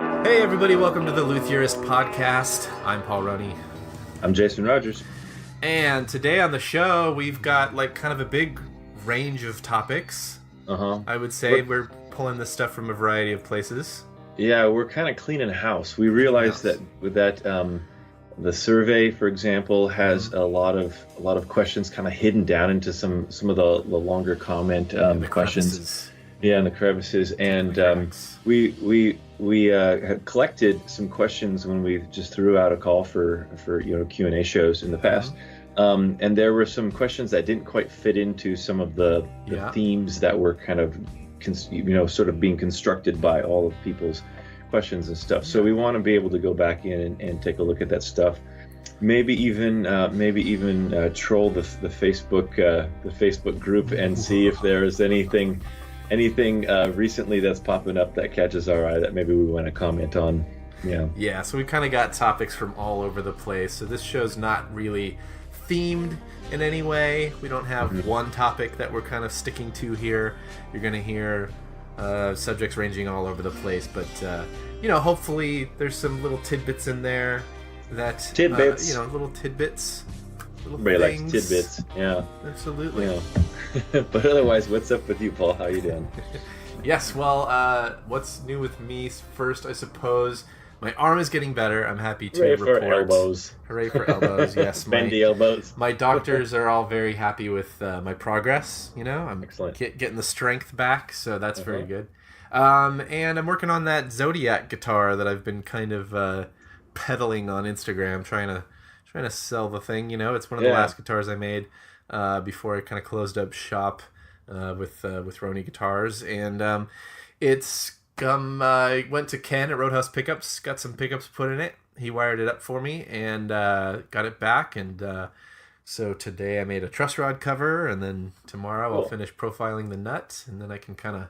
Hey everybody, welcome to the Luthierist Podcast. I'm Paul Roney. I'm Jason Rogers. And today on the show, we've got like kind of a big range of topics. I would say we're pulling this stuff from a variety of places. Yeah, we're kind of cleaning house. We realized that with that the survey, for example, has a lot of questions kind of hidden down into some of the longer comment questions. Crevices. Yeah, in the crevices, and we had collected some questions when we just threw out a call for Q&A shows in the past, and there were some questions that didn't quite fit into some of the themes that were kind of sort of being constructed by all of people's questions and stuff. So we want to be able to go back in and take a look at that stuff. Maybe even troll the Facebook group and see if there is anything recently that's popping up that catches our eye that maybe we want to comment on. Yeah, so we've kind of got topics from all over the place. So this show's not really themed in any way. We don't have one topic that we're kind of sticking to here. You're going to hear subjects ranging all over the place, but hopefully there's some little tidbits in there that little tidbits. Everybody likes tidbits. Yeah, absolutely. But otherwise, what's up with you, Paul? How you doing? Yes, well, what's new with me first, I suppose. My arm is getting better. I'm happy to report. Hooray for elbows. Hooray for elbows, yes. Bendy elbows. My doctors are all very happy with my progress. I'm excellent. Getting the strength back, so that's very good. And I'm working on that Zodiac guitar that I've been kind of peddling on Instagram, trying to sell the thing. It's one of the last guitars I made before I kind of closed up shop with Roni Guitars, and I went to Ken at Roadhouse Pickups, got some pickups put in it. He wired it up for me and got it back, and so today I made a truss rod cover, and then tomorrow I'll finish profiling the nut, and then I can kind of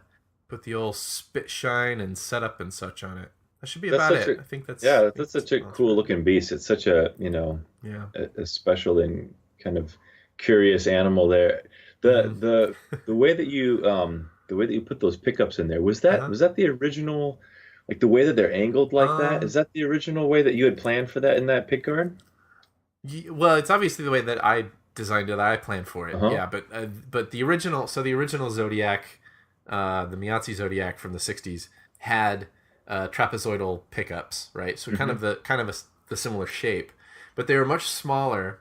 put the old spit shine and setup and such on it. That should be about it. I think that's such a cool looking beast. It's such a a special and kind of curious animal there. The way that you put those pickups in there, was that the original, like the way that they're angled like that? Is that the original way that you had planned for that in that pick guard? Well, it's obviously the way that I designed it. I planned for it. Yeah, but the original Zodiac, the Miazzi Zodiac from the 60s had trapezoidal pickups, right? So kind of the similar shape, but they were much smaller,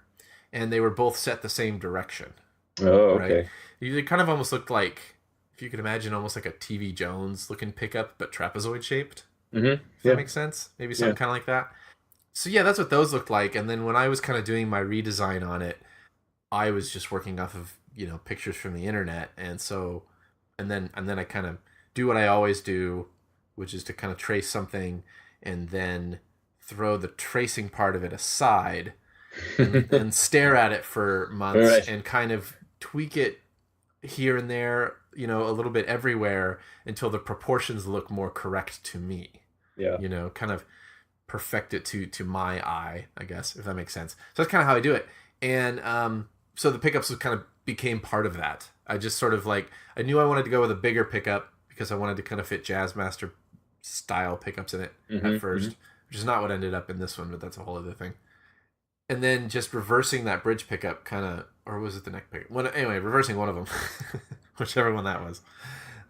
and they were both set the same direction. Oh, okay. Right? They kind of almost looked like, if you could imagine, almost like a TV Jones looking pickup, but trapezoid shaped. If that makes sense. Maybe something kind of like that. So yeah, that's what those looked like. And then when I was kind of doing my redesign on it, I was just working off of pictures from the internet, and then I kind of do what I always do, which is to kind of trace something and then throw the tracing part of it aside and stare at it for months and kind of tweak it here and there, a little bit everywhere until the proportions look more correct to me. Yeah. Kind of perfect it to my eye, I guess, if that makes sense. So that's kind of how I do it. And so the pickups kind of became part of that. I just sort of I knew I wanted to go with a bigger pickup because I wanted to kind of fit Jazzmaster style pickups in it at first, which is not what ended up in this one, but that's a whole other thing. And then just reversing that bridge pickup or was it the neck pickup? Anyway, reversing one of them, whichever one that was.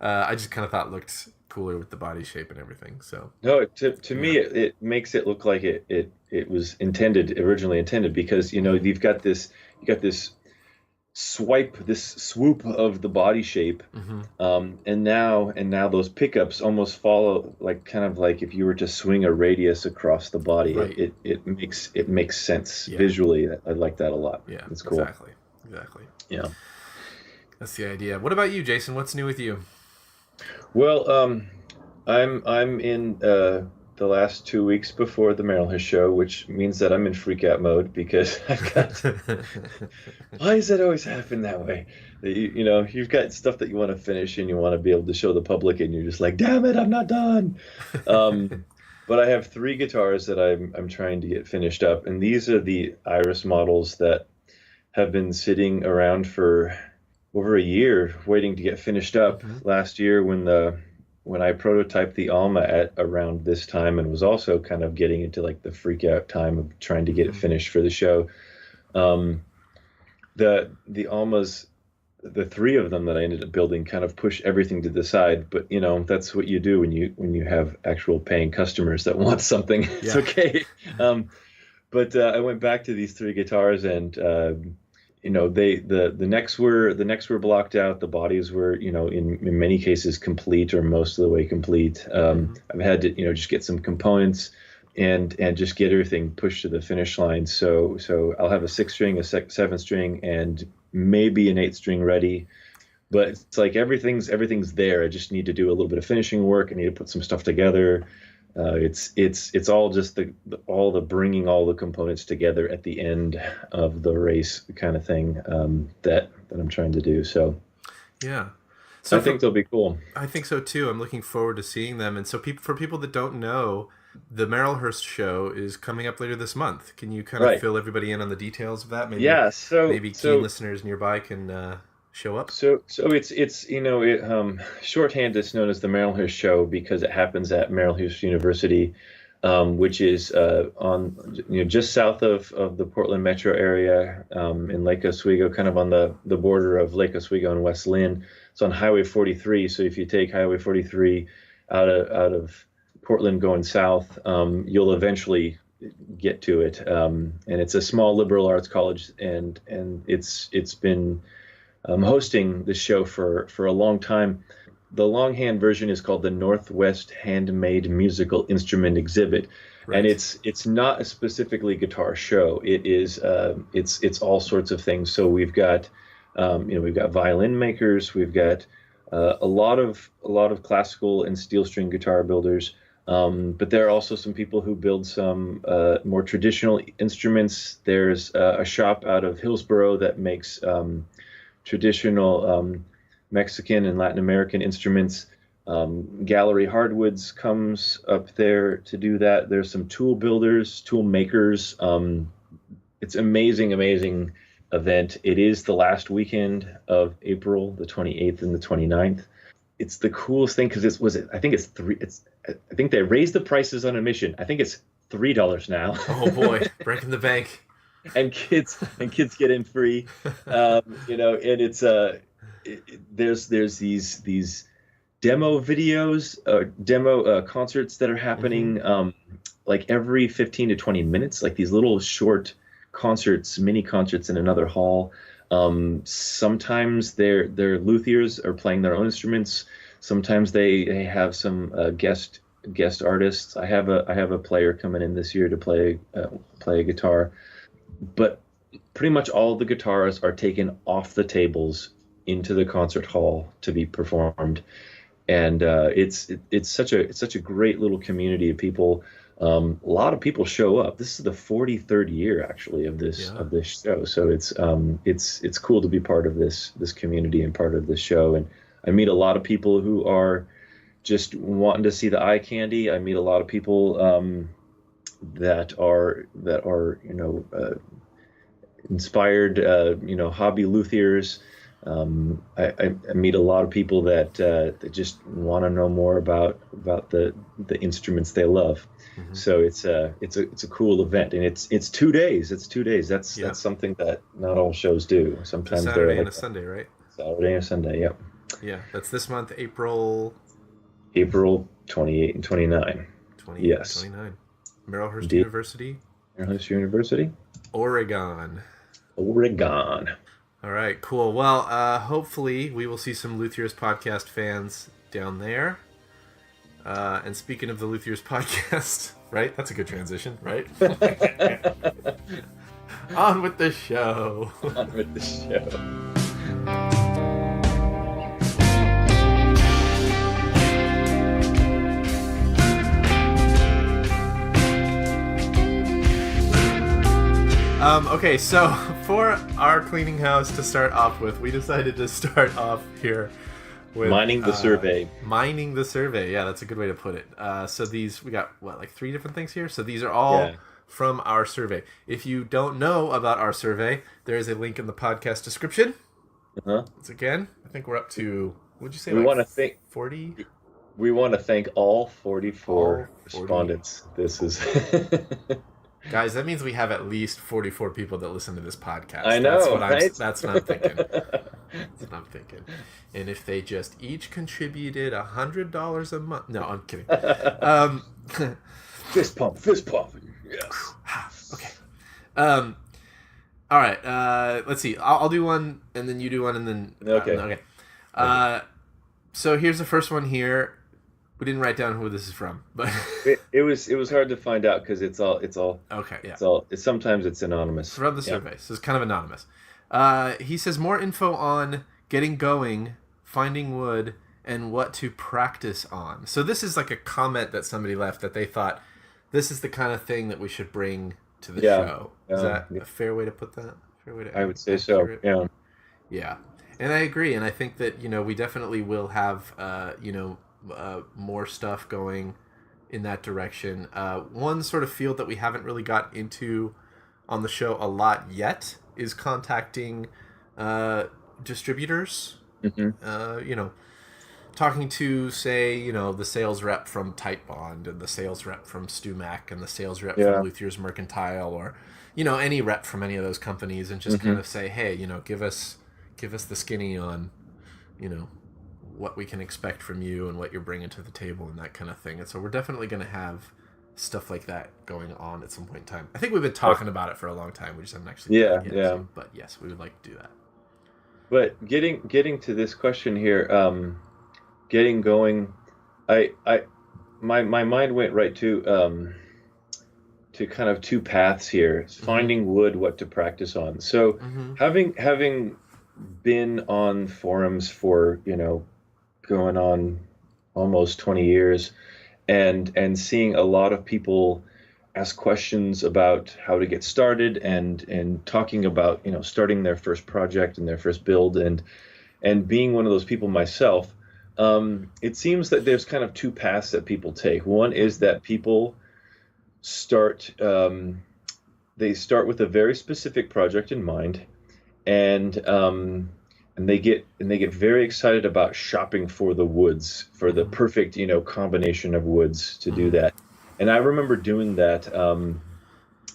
I just kind of thought it looked cooler with the body shape and everything. So no, to me, it makes it look like it was originally intended, because you got this swoop of the body shape, and now those pickups almost follow kind of like if you were to swing a radius across the body. Right. It makes sense visually. I like that a lot. Yeah, it's cool. Exactly. Yeah, that's the idea. What about you, Jason? What's new with you? Well, I'm in the last 2 weeks before the Maryland show, which means that I'm in freak out mode because I've got. Why does that always happen that way? You've got stuff that you want to finish and you want to be able to show the public, and you're just like, damn it, I'm not done. But I have 3 guitars that I'm trying to get finished up, and these are the Iris models that have been sitting around for over a year waiting to get finished up. Last year when the when I prototyped the Alma at around this time, and was also kind of getting into like the freak out time of trying to get it finished for the show. The Almas, the three of them that I ended up building, kind of push everything to the side. But that's what you do when you have actual paying customers that want something. It's okay. But I went back to these three guitars, and the necks were blocked out. The bodies were in many cases complete, or most of the way complete. I've had to just get some components and just get everything pushed to the finish line. So I'll have a 6-string, a 7-string, and maybe an 8-string ready. But it's like everything's there. I just need to do a little bit of finishing work. I need to put some stuff together. It's all just the bringing all the components together at the end of the race kind of thing that I'm trying to do. So yeah, so I think they'll be cool. I think so too. I'm looking forward to seeing them. And so for people that don't know, the Merrillhurst show is coming up later this month. Can you kind of fill everybody in on the details of that? Maybe, maybe keen listeners nearby can show up. So it's shorthand, it's known as the Merrillhurst show because it happens at Merrillhurst University, which is on just south of the Portland metro area, in Lake Oswego, kind of on the border of Lake Oswego and West Lynn. It's on Highway 43. So if you take Highway 43 out of Portland going south, you'll eventually get to it. And it's a small liberal arts college, and it's been hosting this show for a long time. The longhand version is called the Northwest Handmade Musical Instrument Exhibit, and it's not a specifically guitar show. It is it's all sorts of things. So we've got violin makers, we've got a lot of classical and steel string guitar builders. But there are also some people who build some more traditional instruments. There's a shop out of Hillsboro that makes traditional Mexican and Latin American instruments. Gallery Hardwoods comes up there to do that. There's some tool builders, tool makers. It's amazing event. It is the last weekend of April, the 28th and the 29th. It's the coolest thing because I think they raised the prices on admission. I think it's $3 now. Oh boy, breaking the bank. And kids get in free. And it's there's these demo videos, demo concerts that are happening like every 15 to 20 minutes, like these little short concerts, mini concerts in another hall. Sometimes their luthiers are playing their own instruments. Sometimes they have some guest artists. I have a player coming in this year to play a guitar, but pretty much all the guitars are taken off the tables into the concert hall to be performed, and it's such a great little community of people. A lot of people show up. This is the 43rd year actually of this show, so it's cool to be part of this community and part of this show. And I meet a lot of people who are just wanting to see the eye candy. I meet a lot of people that are inspired hobby luthiers. I meet a lot of people that just want to know more about the instruments they love. Mm-hmm. So it's a cool event, and it's 2 days. It's 2 days. That's something that not all shows do. Sometimes Saturday and a Sunday, right? Saturday and Sunday. Yep. Yeah, that's this month, April 28 and 29. 28 yes. 29. Merrillhurst University. Merrillhurst University. Oregon. All right, cool. Well, hopefully we will see some Luthierist Podcast fans down there. And speaking of the Luthierist Podcast, right? That's a good transition, right? On with the show. On with the show. Okay, so for our cleaning house to start off with, we decided to start off here with mining the survey. Mining the survey, yeah, that's a good way to put it. So we got like 3 different things here. So these are all from our survey. If you don't know about our survey, there is a link in the podcast description. Once again, I think we're up to, what'd you say? We want to think 40. We want to thank all 44 respondents. This is guys. That means we have at least 44 people that listen to this podcast. I know. That's what I'm thinking. That's what I'm thinking. And if they just each contributed $100 a month, no, I'm kidding. Fist pump. Yes. Okay. All right. Let's see. I'll do one, and then you do one, and then okay. So here's the first one here. We didn't write down who this is from, but it was hard to find out because it's all okay. Yeah. Sometimes it's anonymous. From the survey, so it's kind of anonymous. He says more info on getting going, finding wood, and what to practice on. So this is like a comment that somebody left that they thought this is the kind of thing that we should bring to the show. Is that a fair way to put that? I would say so. Yeah. Yeah. And I agree, and I think that we definitely will have more stuff going in that direction. One sort of field that we haven't really got into on the show a lot yet is contacting distributors. Mm-hmm. Talking to, say, the sales rep from Tight Bond and the sales rep from StuMac and the sales rep from Luthierist Mercantile, or any rep from any of those companies, and just kind of say, hey, give us the skinny on what we can expect from you and what you're bringing to the table and that kind of thing. And so we're definitely going to have stuff like that going on at some point in time. I think we've been talking about it for a long time. We just haven't actually done it yet. So, but yes, we would like to do that. But getting to this question here, getting going, my mind went right to kind of two paths here. It's finding wood, what to practice on. So having been on forums for going on almost 20 years, and seeing a lot of people ask questions about how to get started, and talking about starting their first project and their first build, and being one of those people myself, it seems that there's kind of two paths that people take. One is that people start with a very specific project in mind, and they get very excited about shopping for the woods, for the perfect combination of woods to do that. And I remember doing that, and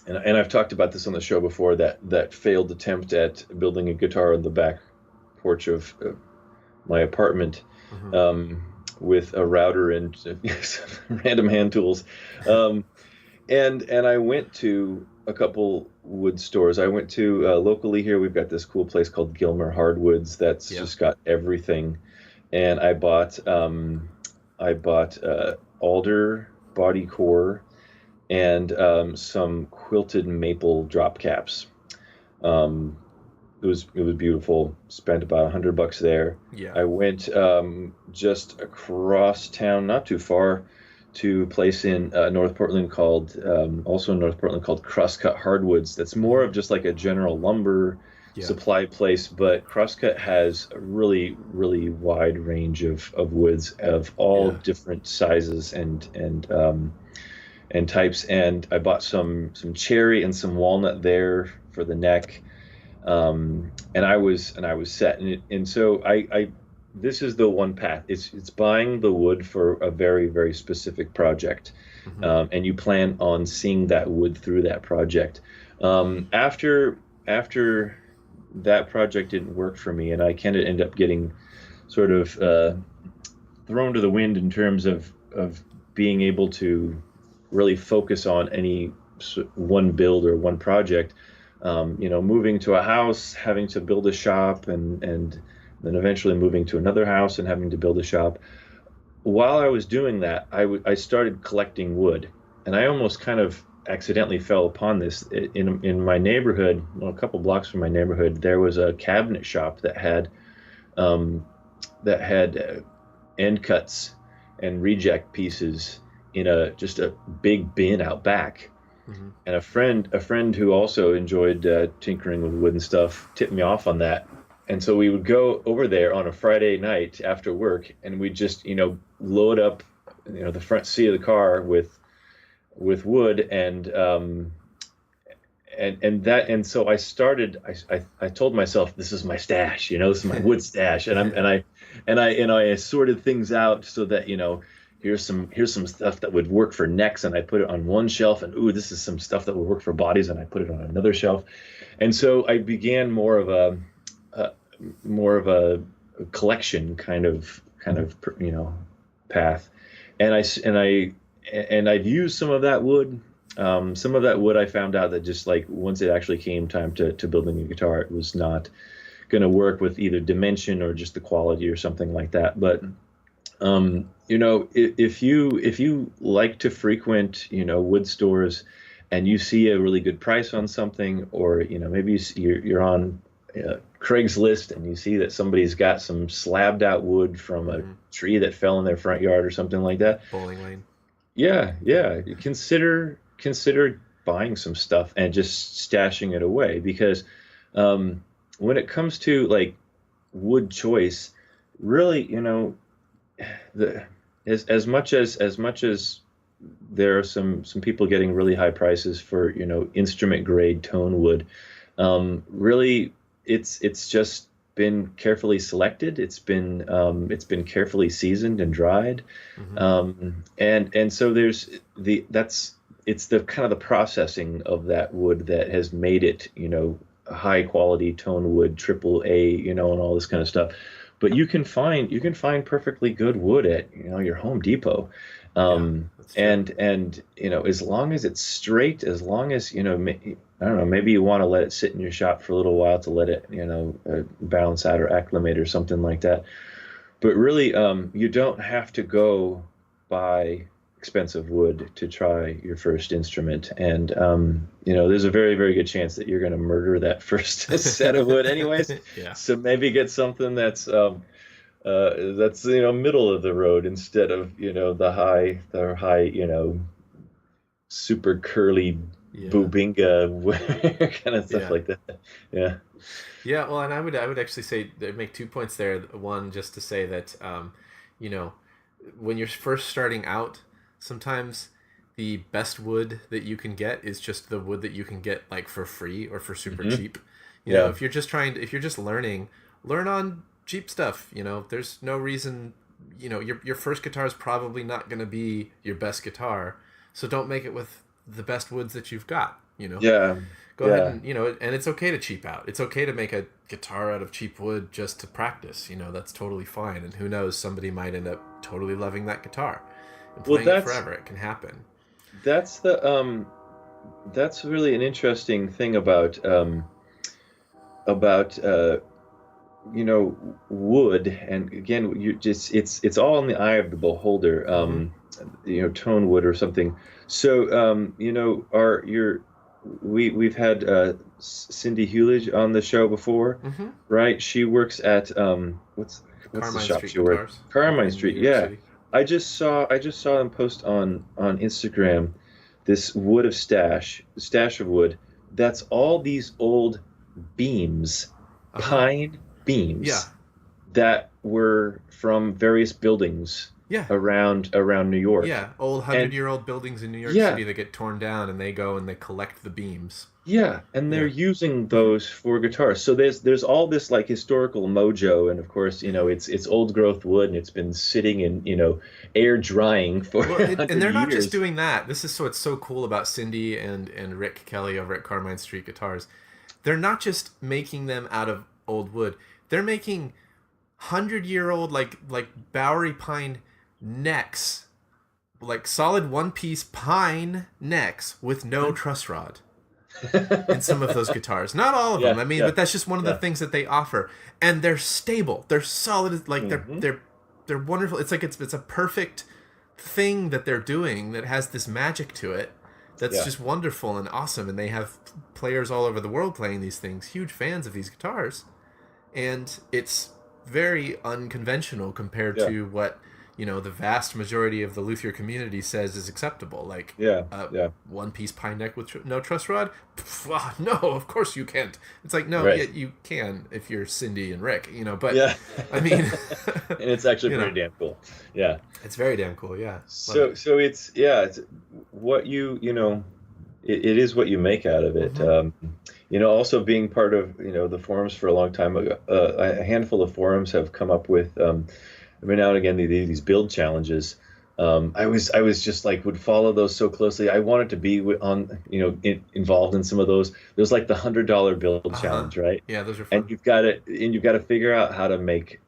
I've talked about this on the show before, that failed attempt at building a guitar on the back porch of my apartment, with a router and random hand tools, and I went to a couple wood stores. I went to locally here. We've got this cool place called Gilmer Hardwoods that's just got everything, and I bought alder body core and some quilted maple drop caps. It was beautiful. Spent about $100 there. Yeah. I went just across town, not too far, to a place in North Portland called Crosscut Hardwoods. That's more of just like a general lumber supply place, but Crosscut has a really, really wide range of woods of all different sizes and types. And I bought some cherry and some walnut there for the neck, and I was set. And so I this is the one path. It's buying the wood for a very, very specific project, and you plan on seeing that wood through that project. After that project didn't work for me, and I kind of end up getting sort of thrown to the wind in terms of being able to really focus on any one build or one project. Moving to a house, having to build a shop, and then eventually moving to another house and having to build a shop. While I was doing that, I started collecting wood, and I almost kind of accidentally fell upon this. In my neighborhood, a couple blocks from my neighborhood, there was a cabinet shop that had end cuts and reject pieces in just a big bin out back. And a friend who also enjoyed tinkering with wood and stuff tipped me off on that. And so we would go over there on a Friday night after work, and we'd just, load up, the front seat of the car with wood, and and so I started. I told myself, this is my stash. This is my wood stash, and I sorted things out so that here's some stuff that would work for necks, and I put it on one shelf, and this is some stuff that would work for bodies, and I put it on another shelf, and so I began more of a collection kind of path, and I'd used some of that wood. Some of that wood I found out that just like once it actually came time to building a guitar, it was not going to work with either dimension or just the quality or something like that. But if you like to frequent wood stores and you see a really good price on something, or maybe you're on Craigslist and you see that somebody's got some slabbed out wood from a tree that fell in their front yard or something like that. Bowling lane. Yeah. Consider buying some stuff and just stashing it away, because when it comes to like wood choice, really, as much as there are some people getting really high prices for instrument grade tone wood, really it's just been carefully selected. It's been carefully seasoned and dried, and so it's the kind of the processing of that wood that has made it high quality tone wood, AAA, and all this kind of stuff. But you can find perfectly good wood at your Home Depot, and as long as it's straight, as long as I don't know, maybe you want to let it sit in your shop for a little while to let it balance out or acclimate or something like that. But really, you don't have to go buy expensive wood to try your first instrument, and there's a very, very good chance that you're going to murder that first set of wood anyways. Yeah. So maybe get something that's middle of the road instead of the high super curly Bubinga kind of stuff like that. Yeah. Well, and I would actually say make 2 points there. One, just to say that when you're first starting out, sometimes the best wood that you can get is just the wood that you can get like for free or for super cheap. If you're just learning, learn on cheap stuff. There's no reason. Your first guitar is probably not going to be your best guitar, so don't make it with the best woods that you've got. Go ahead and and it's okay to cheap out. It's okay to make a guitar out of cheap wood just to practice. That's totally fine. And who knows, somebody might end up totally loving that guitar and playing it forever. It can happen. That's really an interesting thing about wood. And again, it's all in the eye of the beholder. Tone wood or something. So we've had Cindy Hewledge on the show before, right? She works at what's the shop she works? Carmine Street. Yeah. City. I just saw them post on Instagram this stash of wood. That's all these old beams, pine beams, that were from various buildings. Around New York. Yeah, old 100-year-old buildings in New York City that get torn down, and they go and they collect the beams. Yeah, and they're using those for guitars. So there's all this like historical mojo, and of course it's old growth wood, and it's been sitting in air drying for. And they're not just doing that. This is what's so cool about Cindy and Rick Kelly over at Carmine Street Guitars. They're not just making them out of old wood. They're making 100-year-old like Bowery pine necks, like solid one-piece pine necks with no truss rod in some of those guitars. Not all of them, but that's just one of the things that they offer, and they're stable, they're solid, like they're wonderful. It's like it's a perfect thing that they're doing that has this magic to it that's just wonderful and awesome. And they have players all over the world playing these things, huge fans of these guitars, and it's very unconventional compared to what the vast majority of the luthier community says is acceptable. Like one-piece pine neck with no truss rod. No, of course you can't. It's like, no, you can if you're Cindy and Rick, but I mean, and it's actually pretty damn cool. Yeah, it's very damn cool. Yeah. So it's what it is what you make out of it. Also being part of, the forums for a long time, a handful of forums have come up with, every now and again, these build challenges. I was just like, would follow those so closely. I wanted to be involved in some of those. There's like the $100 build challenge, right? Yeah, those are fun. And you've got to figure out how to make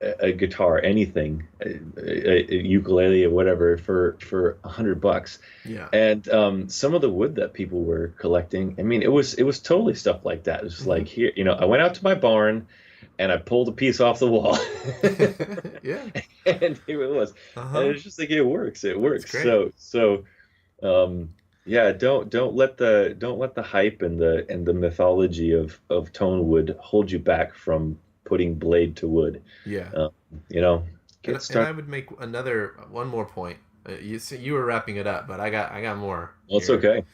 a guitar, anything, a ukulele or whatever, for $100. Yeah. And some of the wood that people were collecting, I mean, it was totally stuff like that. It was like, here, I went out to my barn and I pulled a piece off the wall. Yeah. And here it was. And it's just like, it works. It works. So yeah, don't let the hype and the mythology of tone wood hold you back from putting blade to wood. Yeah. And I would make one more point. You were wrapping it up, but I got more. Well, it's okay.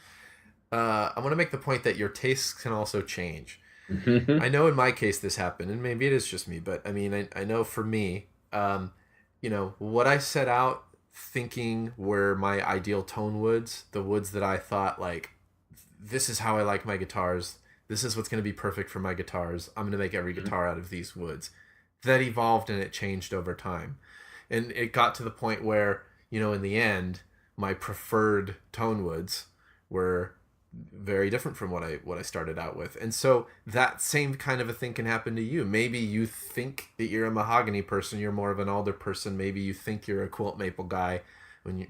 I want to make the point that your tastes can also change. I know in my case this happened, and maybe it is just me, but I mean, I know for me, what I set out thinking were my ideal tone woods, the woods that I thought, like, this is how I like my guitars. This is what's going to be perfect for my guitars. I'm going to make every guitar out of these woods. That evolved and it changed over time. And it got to the point where, in the end, my preferred tone woods were very different from what I started out with. And so that same kind of a thing can happen to you. Maybe you think that you're a mahogany person, you're more of an alder person. Maybe you think you're a quilt maple guy when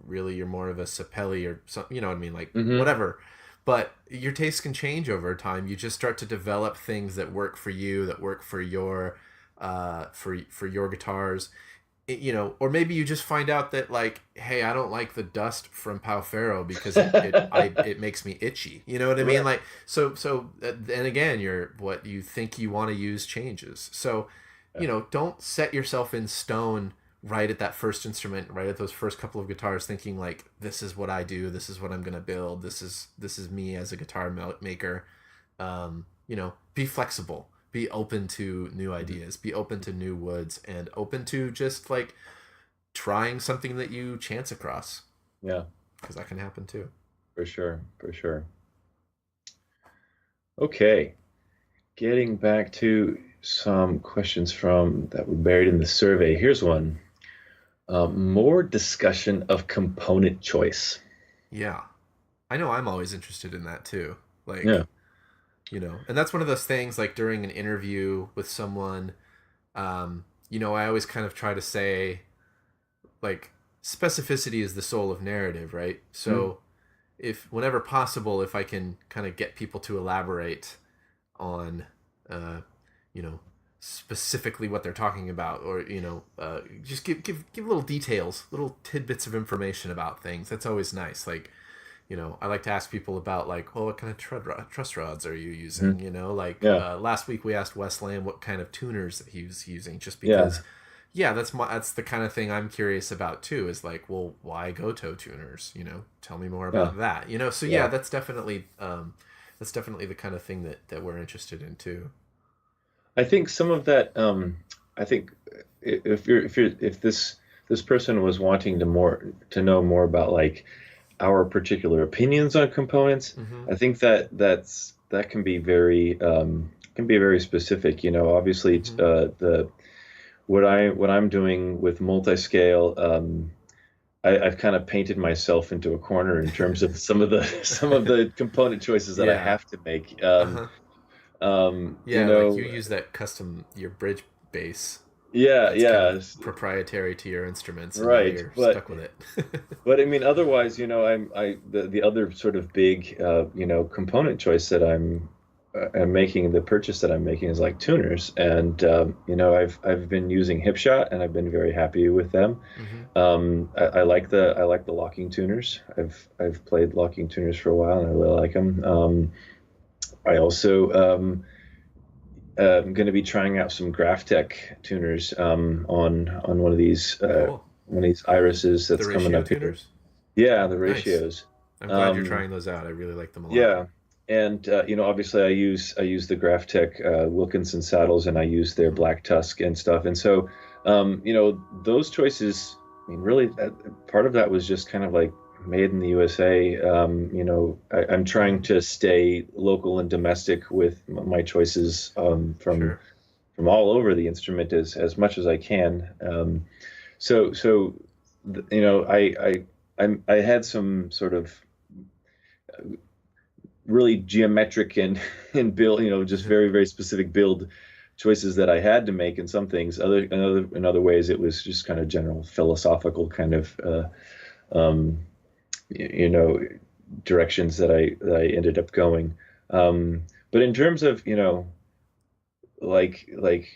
really you're more of a sapelli or something, you know what I mean? Like whatever. But your tastes can change over time. You just start to develop things that work for you, that work for your for your guitars. Or maybe you just find out that, like, hey, I don't like the dust from Pau Ferro because it makes me itchy. You know what I mean? Like, so and again, what you think you want to use changes. So, don't set yourself in stone right at that first instrument, right at those first couple of guitars, thinking like, this is what I do, this is what I'm gonna build, this is me as a guitar maker. Be flexible. Be open to new ideas, be open to new woods, and open to just like trying something that you chance across. Yeah. Because that can happen too. For sure. Okay. Getting back to some questions that were buried in the survey. Here's one. More discussion of component choice. Yeah. I know I'm always interested in that too. Like, yeah. And that's one of those things, like during an interview with someone, I always kind of try to say, like, specificity is the soul of narrative, right? So whenever possible, if I can kind of get people to elaborate on, specifically what they're talking about, or, just give little details, little tidbits of information about things. That's always nice. Like, I like to ask people about, like, well, what kind of truss rods are you using? Last week we asked Wes Lamb what kind of tuners that he was using, just because, that's the kind of thing I'm curious about too, is like, well, why Goto tuners? Tell me more about that. So that's definitely the kind of thing that we're interested in too. I think some of that, I think if this person was wanting to know more about, like, our particular opinions on components, I think that can be very specific. Obviously, what I'm doing with multi-scale, I've kind of painted myself into a corner in terms of some of the component choices that I have to make. Like you use that your bridge bass. Kind of proprietary to your instruments, and right? You're stuck with it. But I mean, otherwise, the other sort of big, component choice that I'm making, the purchase that I'm making, is like tuners, and I've been using Hipshot, and I've been very happy with them. I like the locking tuners. I've played locking tuners for a while, and I really like them. I also I'm going to be trying out some Graphtec tuners on one of these irises that's coming up tuners? Here. Yeah, the ratios. Nice. I'm glad you're trying those out. I really like them a lot. Yeah, and obviously I use the Graphtec Wilkinson saddles, and I use their Black Tusk and stuff. And so those choices, I mean, really, part of that was just kind of like made in the USA. I'm trying to stay local and domestic with my choices Sure. from all over the instrument as much as I can. I had some sort of really geometric and build, just very, very specific build choices that I had to make in some things. In other ways, it was just kind of general philosophical kind of um, you know directions that I ended up going. But in terms of like like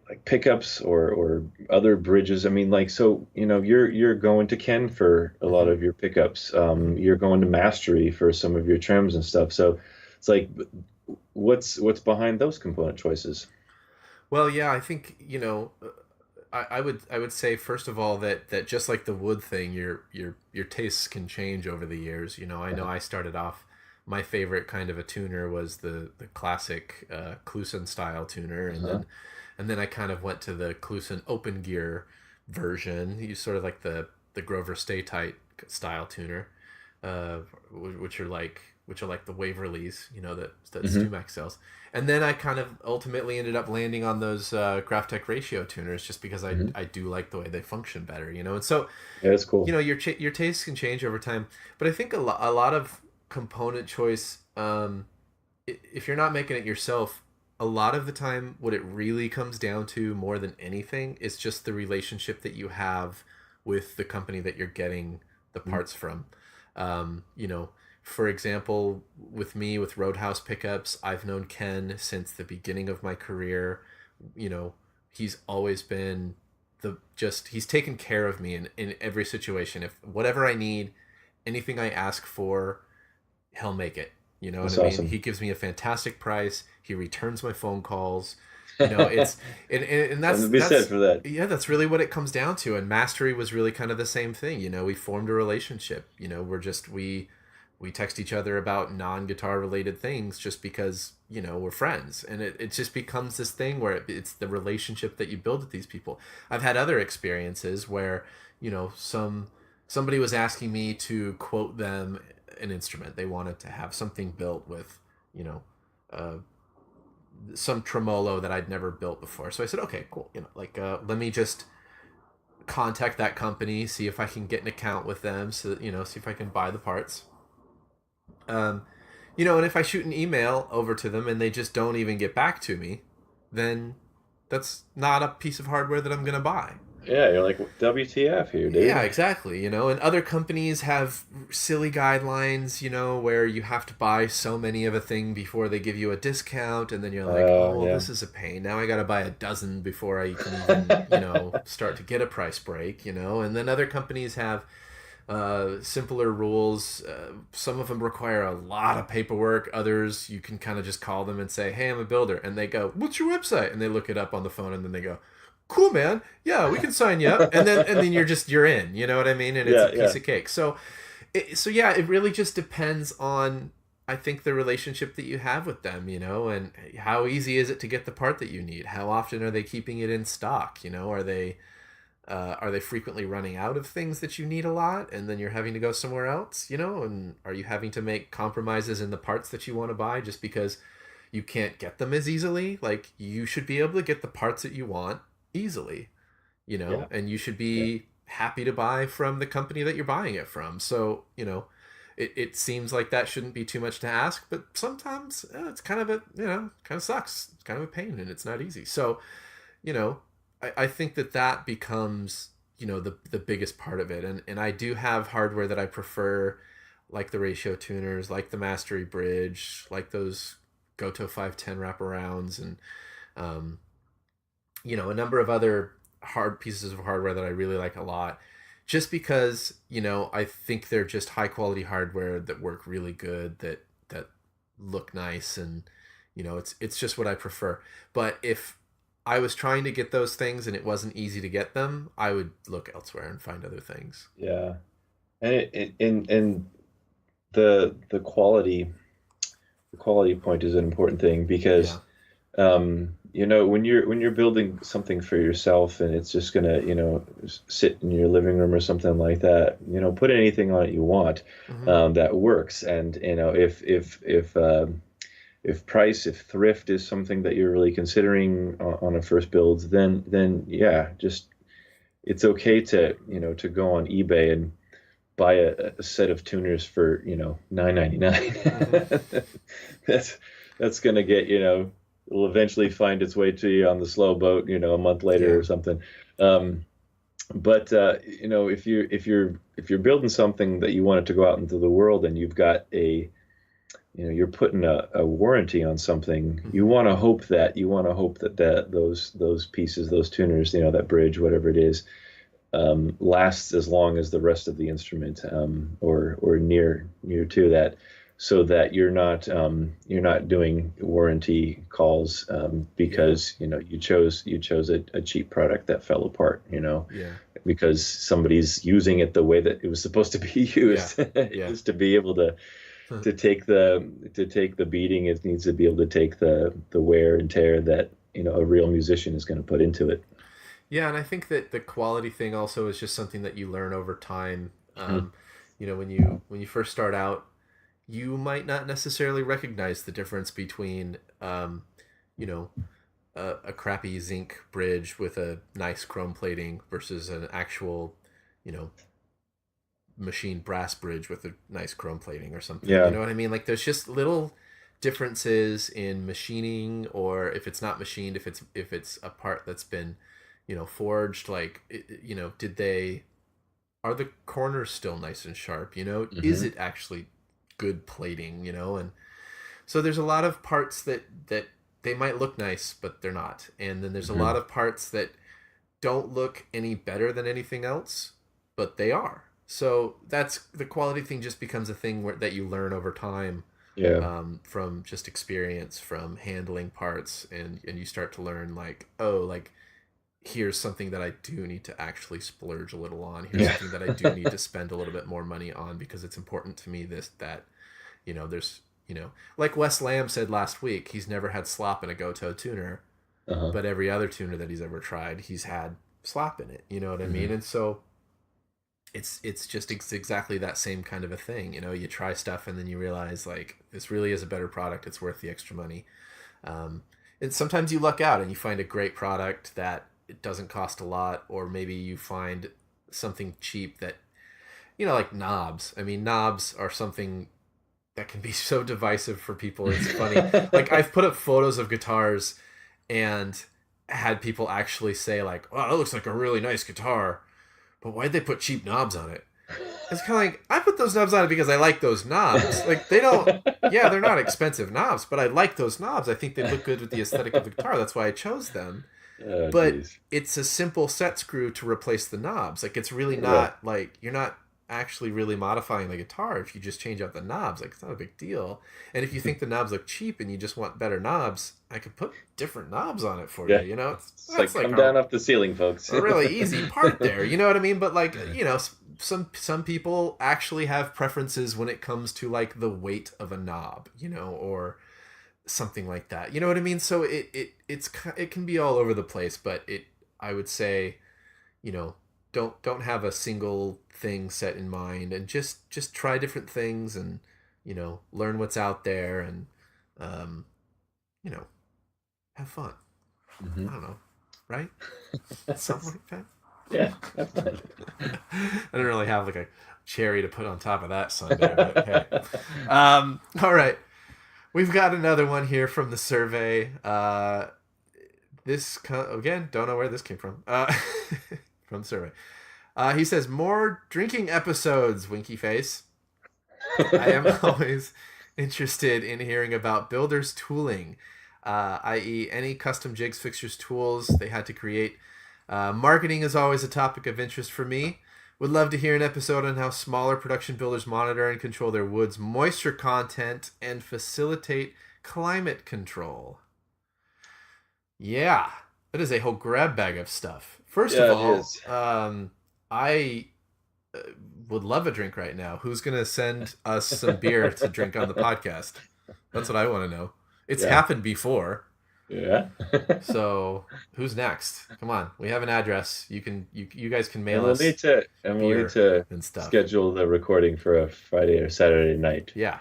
like pickups or other bridges. I mean, like, so you're going to Ken for a lot Hmm. of your pickups. Hmm. You're going to Mastery for some of your trims and stuff. So it's like, what's behind those component choices? Well, yeah, I think I would say first of all that just like the wood thing, your tastes can change over the years. I know I started off. My favorite kind of a tuner was the classic Kluson style tuner, and Uh-huh. then I kind of went to the Kluson open gear version. You sort of like the Grover Stay Tight style tuner, uh, which are like the Waverleys, that Hmm. Stumac sells. And then I kind of ultimately ended up landing on those Graphtec ratio tuners just because I Hmm. I do like the way they function better, And so Yeah, that's cool. your tastes can change over time, but I think a lot of component choice, if you're not making it yourself, a lot of the time what it really comes down to more than anything is just the relationship that you have with the company that you're getting the Mhm. parts from. um, you know for example, with me with Roadhouse pickups, I've known Ken since the beginning of my career. you know he's always been he's taken care of me in every situation. If whatever I need, anything I ask for, he'll make it. You know what I That's mean? awesome. He gives me a fantastic price. He returns my phone calls. It's and Something that's to be said that's for that. yeah, that's really what it comes down to. And Mastery was really kind of the same thing. We formed a relationship. We text each other about non-guitar related things just because we're friends, and it just becomes this thing where it's the relationship that you build with these people. I've had other experiences where somebody was asking me to quote them an instrument. They wanted to have something built with you know uh, some tremolo that I'd never built before. So I said, okay, cool. Let me just contact that company, see if I can get an account with them, so see if I can buy the parts. Um, and if I shoot an email over to them and they just don't even get back to me, then that's not a piece of hardware that I'm gonna buy. Yeah, you're like, WTF here, Yeah, dude. exactly. And other companies have silly guidelines, where you have to buy so many of a thing before they give you a discount, and then you're like, oh, well, Yeah. this is a pain. Now I got to buy a dozen before I can even, start to get a price break, And then other companies have simpler rules. Some of them require a lot of paperwork. Others, you can kind of just call them and say, hey, I'm a builder. And they go, what's your website? And they look it up on the phone, and then they go, cool, man, yeah, we can sign you up. And then you're in, you know what I mean? And it's a Yeah, piece yeah. of cake. So yeah, it really just depends on, I think, the relationship that you have with them, and how easy is it to get the part that you need? How often are they keeping it in stock? Are they frequently running out of things that you need a lot, and then you're having to go somewhere else? And are you having to make compromises in the parts that you want to buy just because you can't get them as easily? Like, you should be able to get the parts that you want easily, Yeah. and you should Yeah. be happy to buy from the company that you're buying it from. So, it seems like that shouldn't be too much to ask, but sometimes it's kind of sucks. It's kind of a pain, and it's not easy. So, you know, I think that becomes, the biggest part of it. And I do have hardware that I prefer, like the ratio tuners, like the Mastery Bridge, like those Goto 510 wraparounds, and um, a number of other hard pieces of hardware that I really like a lot, just because I think they're just high quality hardware that work really good, that look nice, and it's just what I prefer. But if I was trying to get those things and it wasn't easy to get them, I would look elsewhere and find other things. Yeah. And and the quality point is an important thing because Yeah. um, when you're building something for yourself and it's just gonna, sit in your living room or something like that, put anything on it you want, that works. And if thrift is something that you're really considering on a first build, then yeah, just it's okay to go on eBay and buy a set of tuners for $9.99. That's gonna get will eventually find its way to you on the slow boat a month later or something. But if you're building something that you want it to go out into the world and you've got you're putting a warranty on something, you want to hope that those pieces, those tuners, that bridge, whatever it is, lasts as long as the rest of the instrument, or near to that, so that you're not doing warranty calls because you chose a cheap product that fell apart, because somebody's using it the way that it was supposed to be used. Just to be able to take the beating, it needs to be able to take the wear and tear that a real musician is going to put into it. Yeah, and I think that the quality thing also is just something that you learn over time. When you first start out, you might not necessarily recognize the difference between a crappy zinc bridge with a nice chrome plating versus an actual machined brass bridge with a nice chrome plating or something. You know what I mean? Like, there's just little differences in machining, or if it's not machined, if it's a part that's been forged, like are the corners still nice and sharp? Is it actually good plating? And so there's a lot of parts that they might look nice, but they're not. And then there's a lot of parts that don't look any better than anything else, but they are. So that's the quality thing. Just becomes a thing that you learn over time. From just experience, from handling parts, and you start to learn here's something that I do need to actually splurge a little on. Here's something that I do need to spend a little bit more money on because it's important to me. There's like Wes Lamb said last week, he's never had slop in a Goto tuner, but every other tuner that he's ever tried, he's had slop in it. You know what I mean? And so it's exactly that same kind of a thing. You try stuff and then you realize, like, this really is a better product. It's worth the extra money. And sometimes you luck out and you find a great product that it doesn't cost a lot, or maybe you find something cheap that, like knobs. I mean, knobs are something that can be so divisive for people. It's funny. Like, I've put up photos of guitars and had people actually say, like, "Wow, that looks like a really nice guitar, but why'd they put cheap knobs on it?" It's kind of like, I put those knobs on it because I like those knobs. Like, they're not expensive knobs, but I like those knobs. I think they look good with the aesthetic of the guitar. That's why I chose them. But it's a simple set screw to replace the knobs. Like, it's really not like, you're not actually really modifying the guitar if you just change out the knobs. Like, it's not a big deal. And if you think the knobs look cheap and you just want better knobs, I could put different knobs on it for you. It's like come down off the ceiling, folks. A really easy part there. You know what I mean? But like, some people actually have preferences when it comes to like the weight of a knob, or something like that. You know what I mean? So it can be all over the place, but I would say, don't have a single thing set in mind, and just try different things, and learn what's out there, and have fun. I don't know, right? Something like that. Yeah, have fun. I don't really have like a cherry to put on top of that sundae, but hey. All right. We've got another one here from the survey. Again, don't know where this came from. From the survey. He says, more drinking episodes, winky face. I am always interested in hearing about builders' tooling, i.e. any custom jigs, fixtures, tools they had to create. Marketing is always a topic of interest for me. Would love to hear an episode on how smaller production builders monitor and control their wood's moisture content and facilitate climate control. Yeah, that is a whole grab bag of stuff. First of all, I would love a drink right now. Who's going to send us some beer to drink on the podcast? That's what I want to know. It's happened before. Yeah. So who's next? Come on, we have an address. You guys can mail And us we'll need beer to and stuff. schedule the recording for a Friday or Saturday night. Yeah.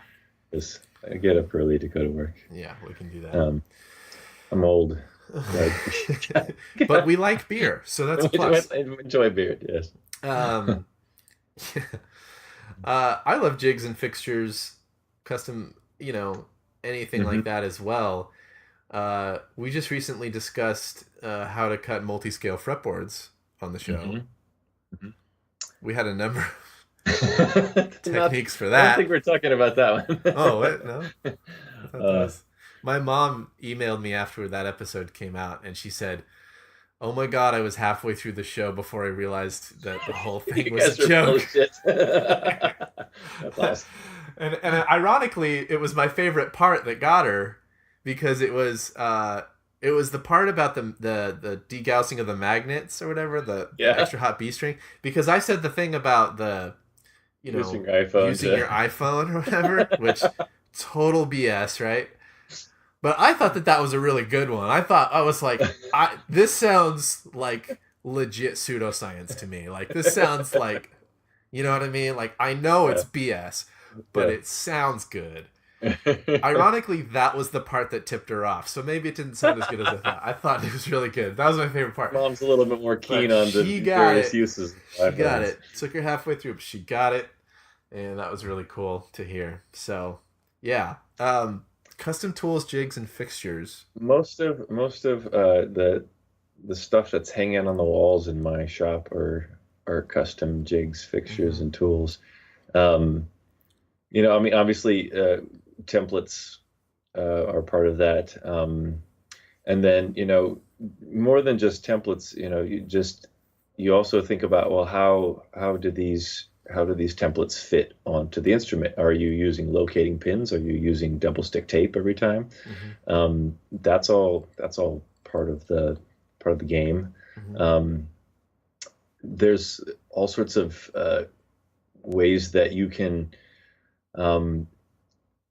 Because I get up early to go to work. Yeah, we can do that. I'm old. But we like beer, so that's a plus. I enjoy beer, yes. I love jigs and fixtures, custom, anything like that as well. We just recently discussed how to cut multi-scale fretboards on the show. Mm-hmm. We had a number of techniques for that. I don't think we're talking about that one. Oh, what? No? I thought that was... My mom emailed me after that episode came out, and she said, "Oh my God, I was halfway through the show before I realized that the whole thing was a joke." That's awesome. And ironically, it was my favorite part that got her, because it was the part about the degaussing of the magnets or whatever, the extra hot B string, because I said the thing about the using your iPhone or whatever, which total BS, right? But I thought that was a really good one. I was like, this sounds like legit pseudoscience to me. Like, this sounds like, you know what I mean? Like, I know it's BS, but it sounds good. Ironically, that was the part that tipped her off. So maybe it didn't sound as good as I thought. I thought it was really good. That was my favorite part. Mom's a little bit more keen on the various uses. She got it. Took her halfway through, but she got it. And that was really cool to hear. So, yeah. Custom tools, jigs, and fixtures. Most of the stuff that's hanging on the walls in my shop are custom jigs, fixtures, and tools. Obviously, templates are part of that, and then more than just templates. You also think about, well, how do these templates fit onto the instrument? Are you using locating pins? Are you using double stick tape every time? That's all part of the game. There's all sorts of ways that you can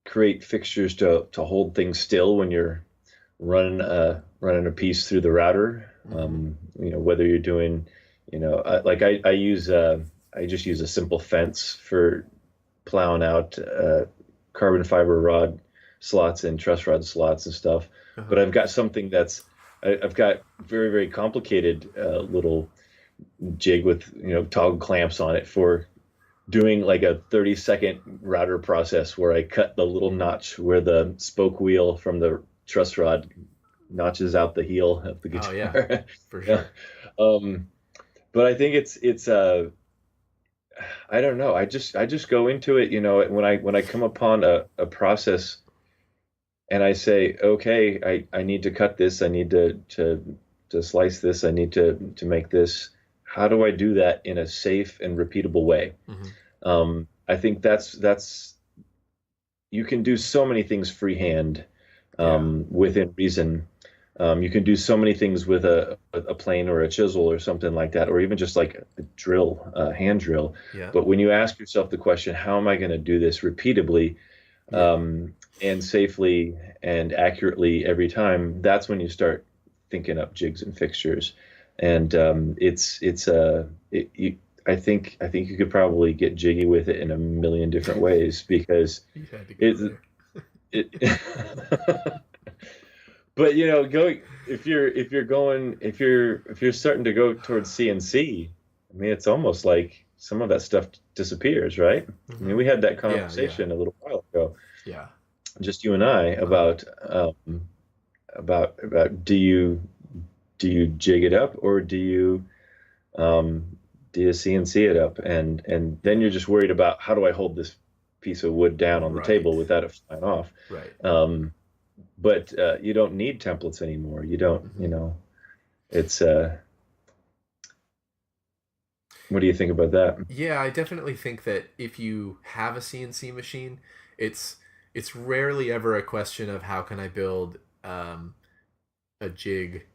create fixtures to hold things still when you're running a piece through the router. Whether you're doing, I just use a simple fence for plowing out carbon fiber rod slots and truss rod slots and stuff. But I've got something I've got very, very complicated little jig with toggle clamps on it for doing like a 30-second router process where I cut the little notch where the spoke wheel from the truss rod notches out the heel of the guitar. Oh yeah, for sure. But I think it's I don't know. I just go into it, when I come upon a process and I say, okay, I need to cut this, I need to slice this, I need to make this. How do I do that in a safe and repeatable way? I think that's you can do so many things freehand within reason. You can do so many things with a plane or a chisel or something like that, or even just like a drill, hand drill. But when you ask yourself the question, how am I going to do this repeatably and safely and accurately every time, that's when you start thinking up jigs and fixtures. And I think you could probably get jiggy with it in a million different ways, because But if you're starting to go towards CNC, I mean, it's almost like some of that stuff disappears, right? I mean, we had that conversation a little while ago. Yeah. Just you and I about do you jig it up, or do you CNC it up, and then you're just worried about, how do I hold this piece of wood down on the table without it flying off? Right. But you don't need templates anymore. You don't, it's, what do you think about that? Yeah, I definitely think that if you have a CNC machine, it's rarely ever a question of how can I build a jig,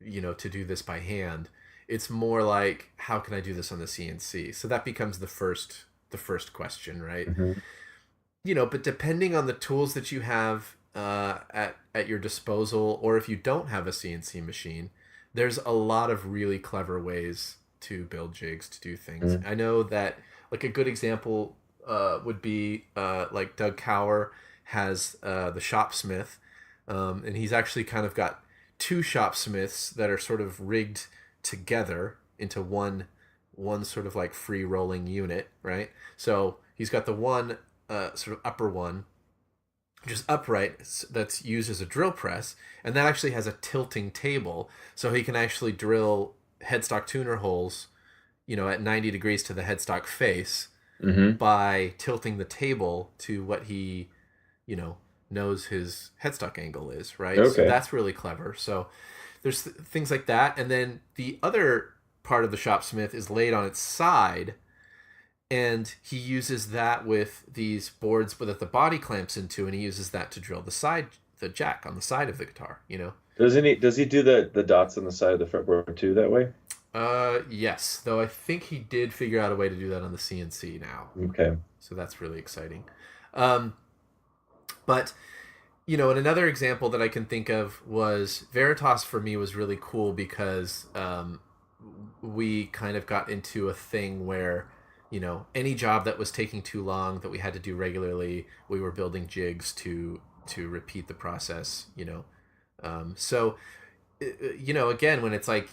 to do this by hand. It's more like, how can I do this on the CNC? So that becomes the first question, right? But depending on the tools that you have at your disposal, or if you don't have a CNC machine, there's a lot of really clever ways to build jigs, to do things. I know that like a good example would be like Doug Cower has the Shopsmith, and he's actually kind of got two Shopsmiths that are sort of rigged together into one sort of like free rolling unit, right? So he's got the one sort of upper one, just upright, that's used as a drill press, and that actually has a tilting table, so he can actually drill headstock tuner holes, at 90 degrees to the headstock face by tilting the table to what he, knows his headstock angle is, right? Okay. So that's really clever. So there's things like that, and then the other part of the Shopsmith is laid on its side, and he uses that with these boards that the body clamps into, and he uses that to drill the jack on the side of the guitar, Does he do the dots on the side of the fretboard too that way? Yes, though I think he did figure out a way to do that on the CNC now. Okay. So that's really exciting. But, and another example that I can think of was Veritas for me was really cool because we kind of got into a thing where, any job that was taking too long that we had to do regularly, we were building jigs to repeat the process, So, again, when it's like,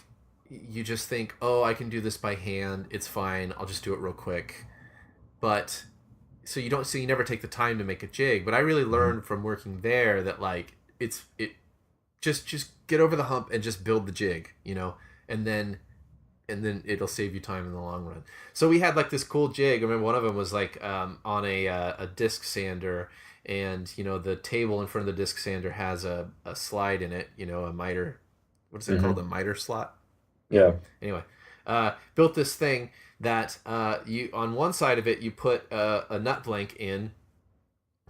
you just think, oh, I can do this by hand, it's fine, I'll just do it real quick. But so you never take the time to make a jig. But I really learned from working there that like just get over the hump and just build the jig, and then it'll save you time in the long run. So we had like this cool jig. I remember one of them was like on a disc sander, and the table in front of the disc sander has a slide in it, a miter. What's it called? A miter slot. Yeah. Anyway, built this thing that you on one side of it you put a nut blank in,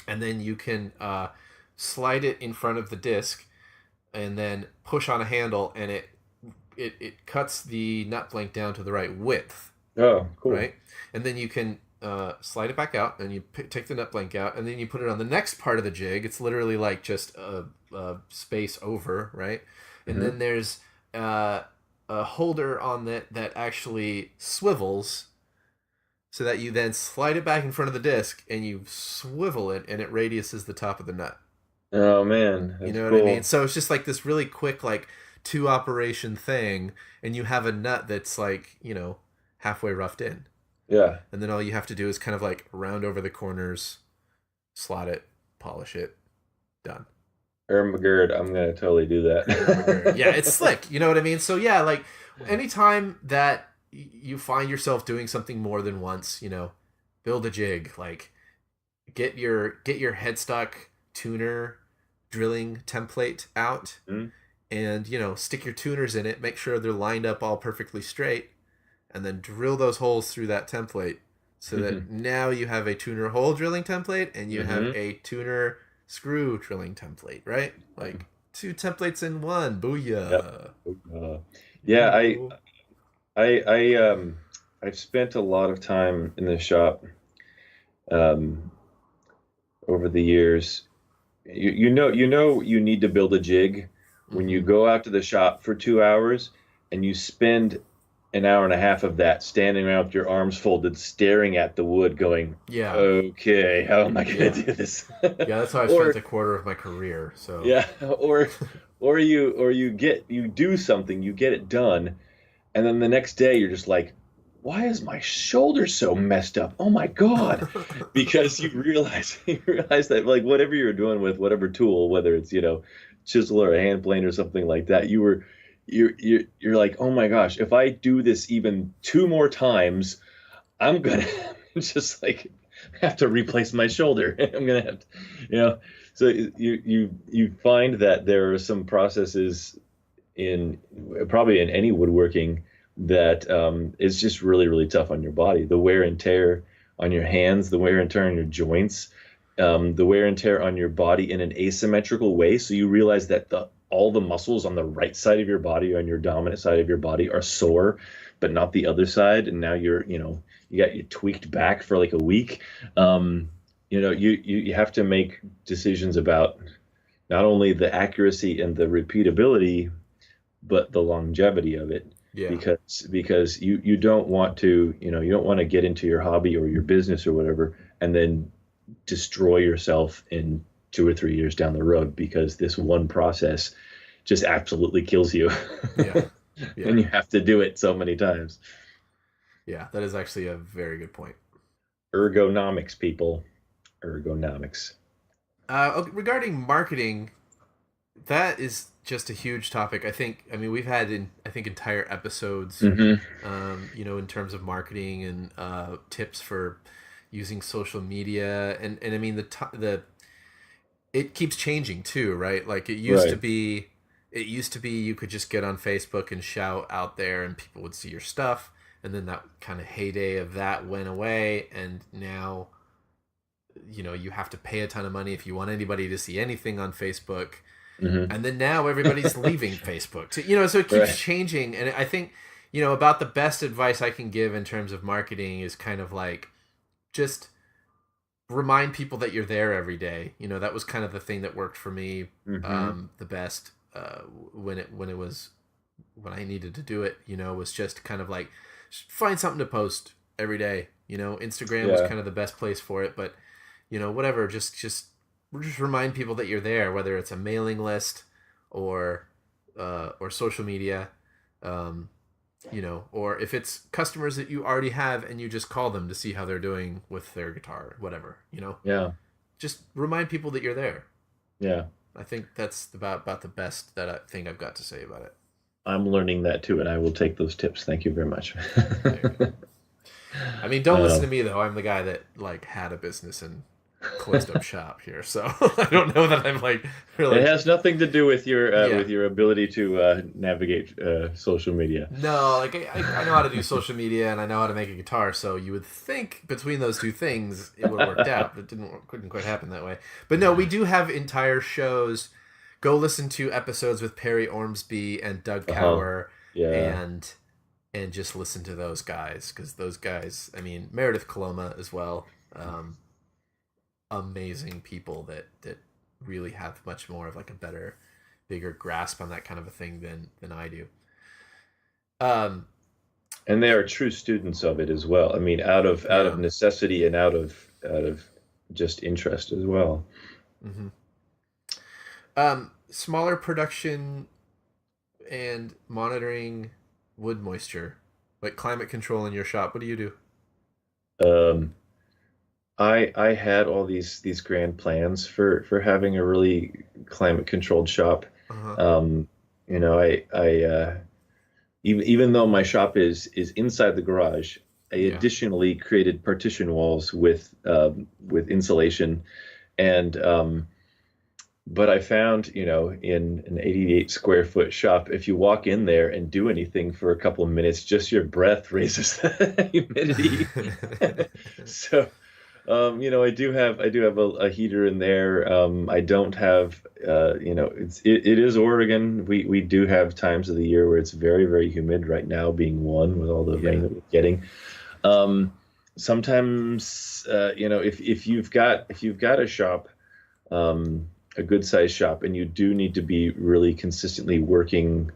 and then you can slide it in front of the disc, and then push on a handle, and it cuts the nut blank down to the right width. Oh, cool. Right, and then you can slide it back out, and you take the nut blank out, and then you put it on the next part of the jig. It's literally like just a space over, right? And then there's a holder on that actually swivels, so that you then slide it back in front of the disc and you swivel it, and it radiuses the top of the nut. Oh man, that's what cool. I mean? So it's just like this really quick like 2-operation thing, and you have a nut that's like halfway roughed in. Yeah. And then all you have to do is kind of like round over the corners, slot it, polish it, done. McGurd, I'm gonna totally do that. Yeah, it's slick. You know what I mean? So yeah, like anytime that you find yourself doing something more than once, build a jig. Like get your headstock tuner drilling template out, and stick your tuners in it. Make sure they're lined up all perfectly straight, and then drill those holes through that template, so that now you have a tuner hole drilling template, and you have a tuner screw drilling template, right? Like 2 templates in one. Booyah. Yep. I've spent a lot of time in the shop over the years. You need to build a jig when you go out to the shop for 2 hours and you spend an hour and a half of that standing around with your arms folded, staring at the wood, going, "Yeah, okay, how am I going to do this?" Yeah, that's how I spent a quarter of my career. So yeah, or you do something, you get it done, and then the next day you're just like, "Why is my shoulder so messed up? Oh my god!" Because you realize that like whatever you're doing with whatever tool, whether it's chisel or a hand plane or something like that, you're like, oh my gosh, if I do this even 2 more times, I'm gonna just like have to replace my shoulder. I'm gonna have to, so you find that there are some processes probably in any woodworking that is just really, really tough on your body. The wear and tear on your hands, the wear and tear on your joints, the wear and tear on your body in an asymmetrical way. So you realize that all the muscles on the right side of your body, on your dominant side of your body, are sore, but not the other side. And now you got you tweaked back for like a week. You have to make decisions about not only the accuracy and the repeatability, but the longevity of it. Yeah. Because you don't want to, you don't want to get into your hobby or your business or whatever and then destroy yourself in 2 or 3 years down the road because this one process just absolutely kills you. Yeah. And you have to do it so many times. Yeah, that is actually a very good point. Ergonomics, people. Ergonomics. Regarding marketing, that is just a huge topic. I mean, we've had entire episodes, in terms of marketing and tips for using social media, and I mean it keeps changing too, right? Like it used to be you could just get on Facebook and shout out there, and people would see your stuff, and then that kind of heyday of that went away, and now, you have to pay a ton of money if you want anybody to see anything on Facebook. And then now everybody's leaving Facebook. So it keeps changing. And I think, about the best advice I can give in terms of marketing is kind of like, just remind people that you're there every day. That was kind of the thing that worked for me the best when I needed to do it, was just kind of like, find something to post every day. Instagram was kind of the best place for it, but whatever, just remind people that you're there, whether it's a mailing list or social media, or if it's customers that you already have and you just call them to see how they're doing with their guitar, whatever, Yeah. Just remind people that you're there. Yeah. I think that's about the best thing I've got to say about it. I'm learning that too, and I will take those tips. Thank you very much. I mean, don't listen to me though. I'm the guy that had a business and closed up shop here, so I don't know that I'm really. It has nothing to do with your ability to navigate social media. No, I know how to do social media and I know how to make a guitar, so you would think between those two things it would have worked out, but couldn't quite happen that way. But no, we do have entire shows. Go listen to episodes with Perry Ormsby and Doug Cower, and just listen to those guys, because those guys, I mean, Meredith Coloma as well. Amazing people that really have much more of a bigger grasp on that kind of a thing than I do. And they are true students of it as well. I mean, out of necessity and out of just interest as well. Smaller production and monitoring wood moisture, like climate control in your shop. What do you do? I had all these grand plans for having a really climate controlled shop. Even though my shop is inside the garage, I additionally created partition walls with insulation, and but I found, in an 88 square foot shop, if you walk in there and do anything for a couple of minutes, just your breath raises the humidity. So. I do have a heater in there. I don't have, it is Oregon. We do have times of the year where it's very, very humid, right now being one with all the rain that we're getting. Sometimes, if you've got a shop, a good sized shop, and you do need to be really consistently working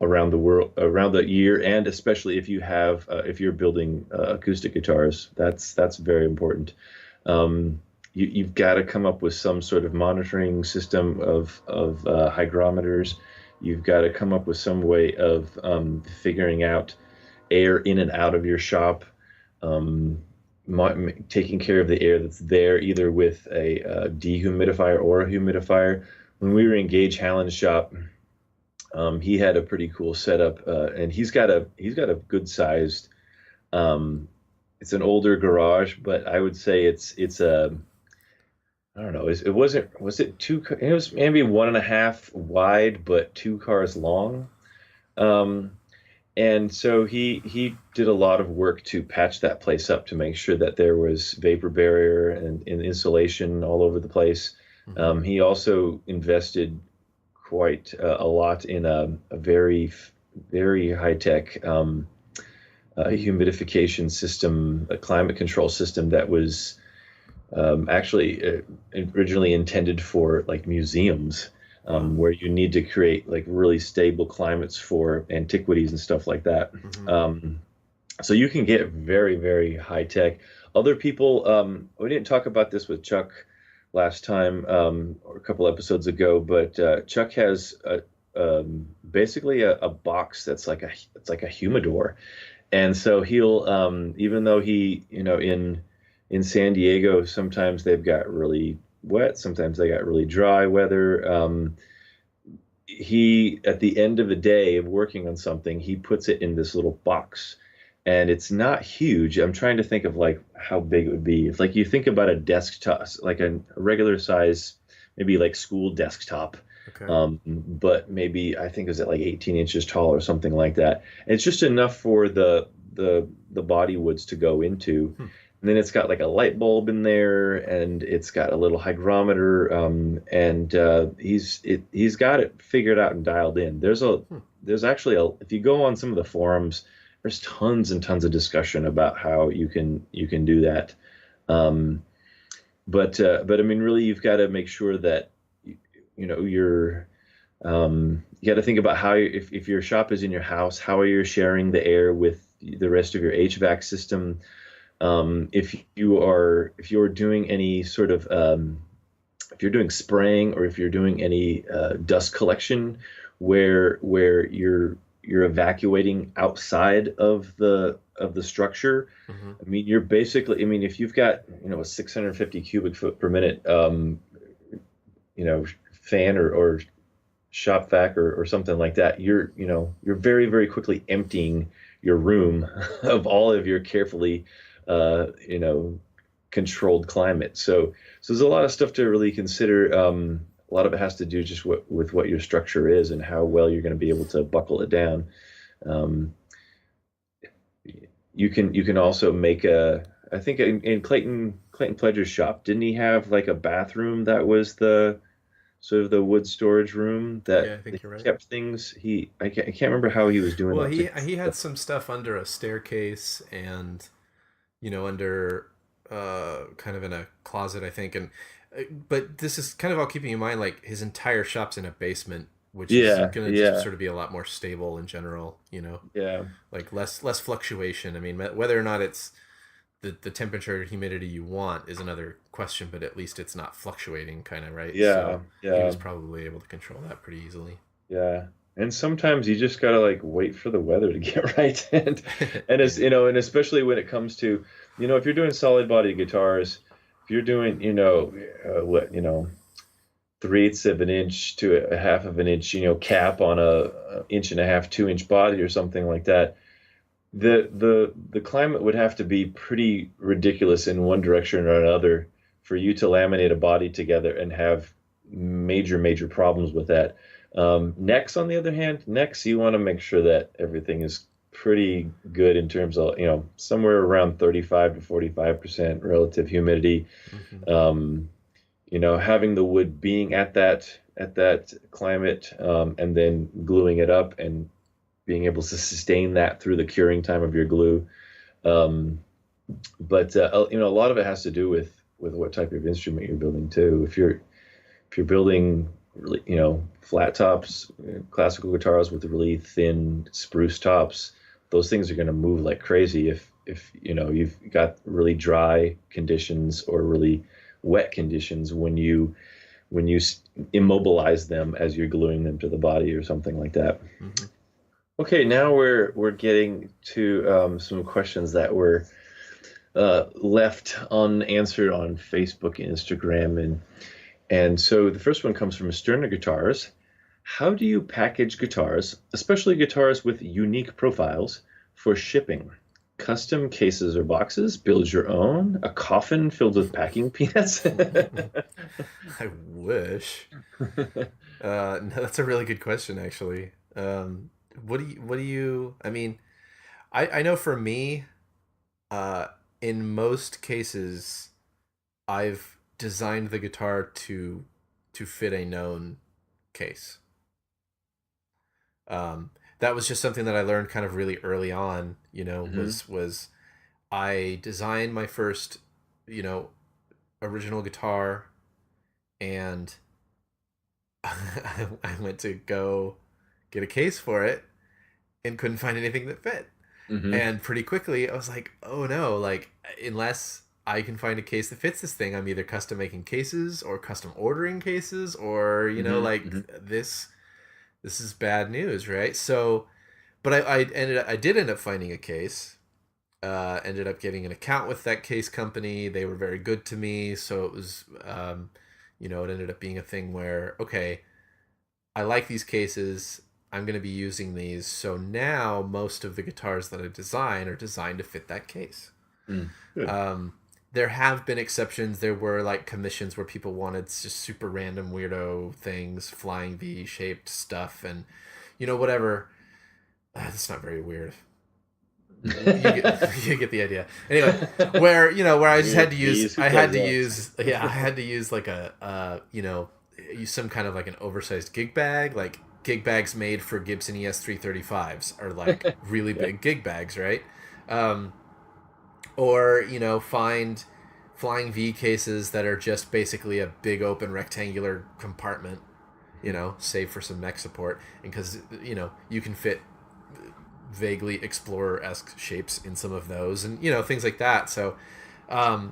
around the year, and especially if you're building acoustic guitars, that's very important. You've got to come up with some sort of monitoring system of hygrometers. You've got to come up with some way of figuring out air in and out of your shop, taking care of the air that's there, either with a dehumidifier or a humidifier. When we were in Gage Hallen's shop, he had a pretty cool setup, and he's got a good sized. It's an older garage, but I would say it's a. I don't know. Was it two? It was maybe 1.5 wide, but 2 cars long. And so he did a lot of work to patch that place up to make sure that there was vapor barrier and insulation all over the place. He also invested quite a lot in a very, very high-tech humidification system, a climate control system that was actually originally intended for museums. where you need to create like really stable climates for antiquities and stuff like that. So you can get very, very high tech. Other people, we didn't talk about this with Chuck last time, or a couple episodes ago, but Chuck has basically a box that's like a humidor, and so he'll even though he, in San Diego, sometimes they've got really wet, sometimes they got really dry weather. He, at the end of the day of working on something, he puts it in this little box, and it's not huge. I'm trying to think of like how big it would be. If like you think about a desktop, like a regular size, maybe like school desktop, but maybe I think it was at like 18 inches tall or something like that. And it's just enough for the body woods to go into. And then it's got like a light bulb in there, and it's got a little hygrometer, and he's got it figured out and dialed in. There's actually if you go on some of the forums, there's tons and tons of discussion about how you can do that. But I mean, really, you've got to make sure that you're you got to think about how if your shop is in your house, how are you sharing the air with the rest of your HVAC system? If you're doing any sort of if you're doing spraying, or if you're doing any dust collection where you're evacuating outside of the structure. I mean, you're basically, if you've got a 650 cubic foot per minute fan or shop vac or something like that, you're very, very quickly emptying your room of all of your carefully controlled climate. So there's a lot of stuff to really consider. A lot of it has to do just with what your structure is and how well you're going to be able to buckle it down. You can also make I think in Clayton Pledger's shop, didn't he have like a bathroom that was the sort of the wood storage room that I think you're right. Kept things? I can't remember how he was doing. Well, he had some stuff under a staircase and under kind of in a closet, I think, and but this is kind of all keeping in mind like his entire shop's in a basement, which is going to just sort of be a lot more stable in general, like less fluctuation. I mean, whether or not it's the temperature or humidity you want is another question, but at least it's not fluctuating, kind of, right? So he was probably able to control that pretty easily. And sometimes you just gotta like wait for the weather to get right, and as and especially when it comes to if you're doing solid body guitars, if you're doing 3/8 of an inch to a half of an inch cap on a 1.5 2-inch body or something like that, the climate would have to be pretty ridiculous in one direction or another for you to laminate a body together and have major problems with that. Necks, on the other hand, you want to make sure that everything is pretty good in terms of somewhere around 35 to 45% relative humidity. Having the wood being at that climate, and then gluing it up and being able to sustain that through the curing time of your glue. But a lot of it has to do with what type of instrument you're building too. If you're building really, flat tops, classical guitars with really thin spruce tops, those things are going to move like crazy if you've got really dry conditions or really wet conditions when you immobilize them as you're gluing them to the body or something like that. Okay, now we're getting to some questions that were left unanswered on Facebook and Instagram, and so the first one comes from Sterner Guitars. How do you package guitars, especially guitars with unique profiles, for shipping? Custom cases or boxes? Build your own? A coffin filled with packing peanuts? I wish. No, that's a really good question, actually. What do you? I mean, I know for me, in most cases, I've designed the guitar to fit a known case. That was just something that I learned kind of really early on. Was I designed my first, original guitar, and I went to go get a case for it and couldn't find anything that fit. Mm-hmm. And pretty quickly, I was like, oh no, like, unless I can find a case that fits this thing, I'm either custom making cases or custom ordering cases, or, like, this is bad news, right? So, but I did end up finding a case. Ended up getting an account with that case company. They were very good to me, so it was, it ended up being a thing where, okay, I like these cases. I'm going to be using these. So now most of the guitars that I design are designed to fit that case. Good. There have been exceptions. There were like commissions where people wanted just super random weirdo things, flying V-shaped stuff, and whatever. That's not very weird. You get the idea. Anyway, where I just had to use, I had to use like use some kind of like an oversized gig bag. Like gig bags made for Gibson ES335s are like really big gig bags, right? Or find flying V cases that are just basically a big open rectangular compartment, save for some neck support, and because you can fit vaguely Explorer-esque shapes in some of those, and things like that. So I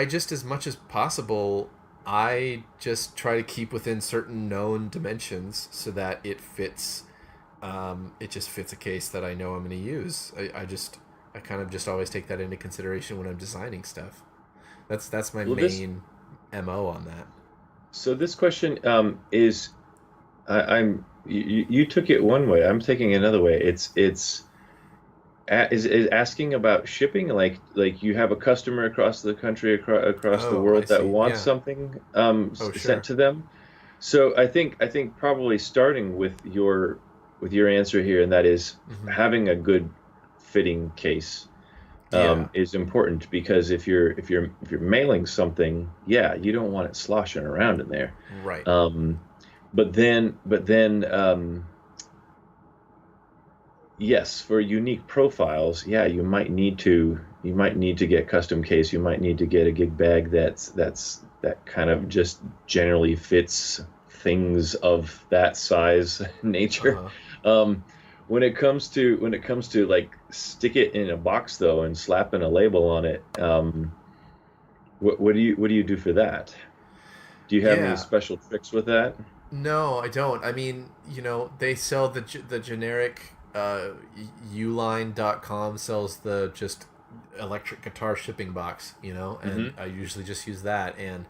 just, as much as possible, I just try to keep within certain known dimensions so that it fits. It just fits a case that I know I'm going to use. I kind of just always take that into consideration when I'm designing stuff. That's my main MO on that. So this question is, you took it one way. I'm taking another way. Is asking about shipping, like you have a customer across the country, across the world that wants something sent to them. So I think probably starting with your answer here, and that is having a good fitting case is important, because if you're mailing something, you don't want it sloshing around in there, right? But then yes, for unique profiles, you might need to get custom case. You might need to get a gig bag that kind of just generally fits things of that size nature. When it comes to like stick it in a box though and slapping a label on it, what do you do for that? Do you have any special tricks with that? No, I don't. I mean, they sell the generic uline.com sells the just electric guitar shipping box, and I usually just use that. And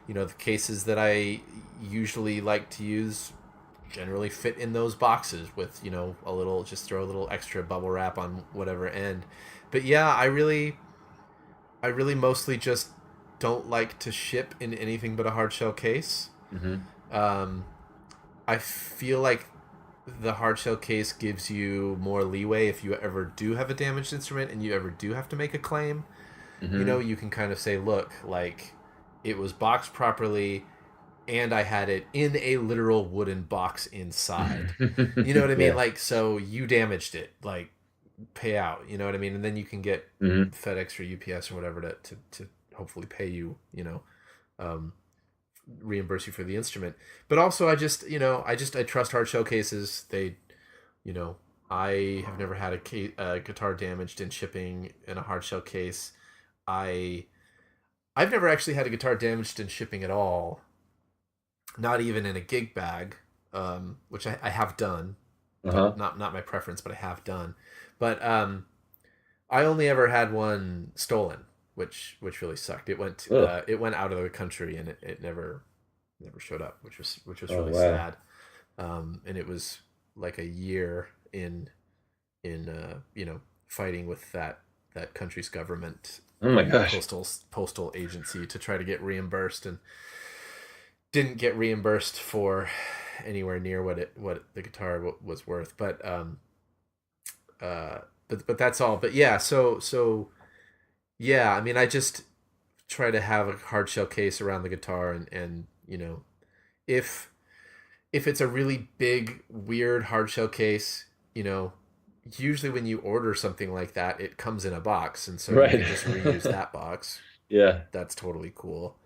the cases that I usually like to use generally fit in those boxes with a little, just throw a little extra bubble wrap on whatever end. But I really mostly just don't like to ship in anything but a hard shell case. I feel like the hard shell case gives you more leeway if you ever do have a damaged instrument and you ever do have to make a claim. You can kind of say, look, like, it was boxed properly and I had it in a literal wooden box inside. You know what I mean? Like, so you damaged it, like, pay out, you know what I mean? And then you can get FedEx or UPS or whatever to hopefully pay you, reimburse you for the instrument. But also I trust hard shell cases. They, I have never had a guitar damaged in shipping in a hard shell case. I've never actually had a guitar damaged in shipping at all. Not even in a gig bag, which I have done. Not my preference, but I have done. But I only ever had one stolen, which really sucked. It went out of the country and it never showed up, which was really sad. And it was like a year in fighting with that country's government. Oh my gosh. Postal agency to try to get reimbursed, and didn't get reimbursed for anywhere near what the guitar was worth. But that's all. But I mean, I just try to have a hard shell case around the guitar, and if it's a really big weird hard shell case, usually when you order something like that, it comes in a box, and so you can just reuse that box. Yeah, that's totally cool.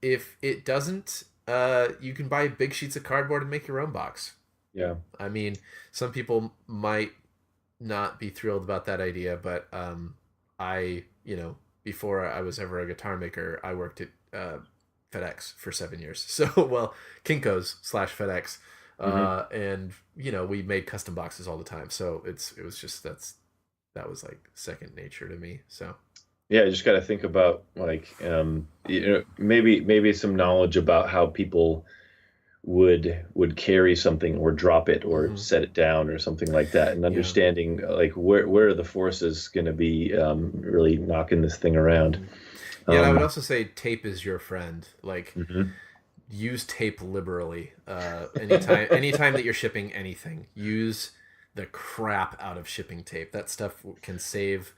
If it doesn't, you can buy big sheets of cardboard and make your own box. Yeah. I mean, some people might not be thrilled about that idea, but before I was ever a guitar maker, I worked at FedEx for 7 years. So, well, Kinko's / FedEx. And we made custom boxes all the time. So it was just, that was like second nature to me. So yeah, you just got to think about like maybe some knowledge about how people would carry something or drop it or set it down or something like that, and understanding like where are the forces going to be really knocking this thing around. Yeah, and I would also say tape is your friend. Like, use tape liberally. Anytime that you're shipping anything, use the crap out of shipping tape. That stuff can save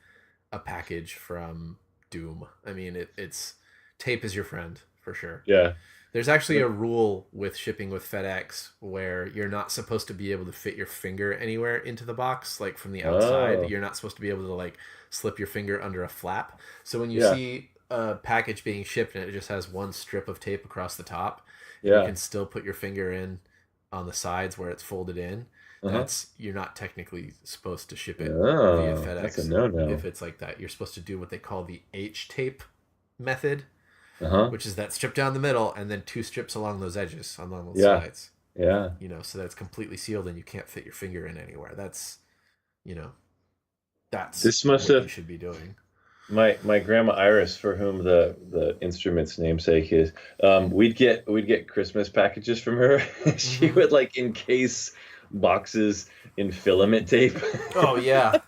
a package from doom. I mean, it's tape is your friend for sure. Yeah. There's actually a rule with shipping with FedEx where you're not supposed to be able to fit your finger anywhere into the box, like from the outside. Oh. You're not supposed to be able to like slip your finger under a flap. So when you see a package being shipped and it just has one strip of tape across the top, you can still put your finger in on the sides where it's folded in. You're not technically supposed to ship it via FedEx. That's a no-no. If it's like that, you're supposed to do what they call the H tape method. Which is that strip down the middle and then 2 strips along those edges, along those sides. Yeah. So that it's completely sealed and you can't fit your finger in anywhere. That's this must what have you should be doing. My grandma Iris, for whom the instrument's namesake is, we'd get Christmas packages from her. She would like encase boxes in filament tape. Oh yeah.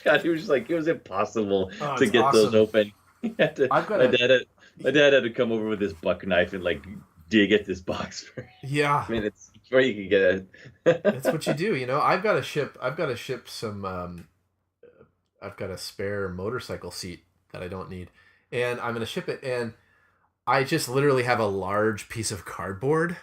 God, it was impossible to get those open. My dad had to come over with his buck knife and like dig at this box for minutes before you could get it. That's what you do, I've got to ship some. I've got a spare motorcycle seat that I don't need, and I'm gonna ship it, and I just literally have a large piece of cardboard.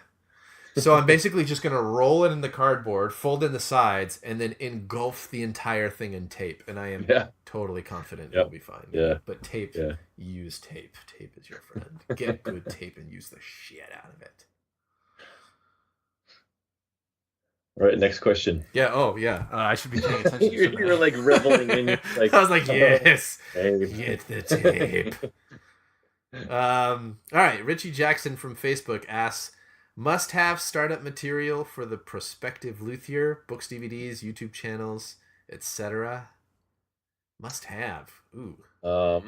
So I'm basically just going to roll it in the cardboard, fold in the sides, and then engulf the entire thing in tape. And I am totally confident it'll be fine. Yeah. But tape, use tape. Tape is your friend. Get good tape and use the shit out of it. All right, next question. Yeah, I should be paying attention to that. You were like reveling in like, I was like, yes, get the tape. All right, Richie Jackson from Facebook asks, must-have startup material for the prospective luthier, books, DVDs, YouTube channels, etc. Must-have. Ooh. How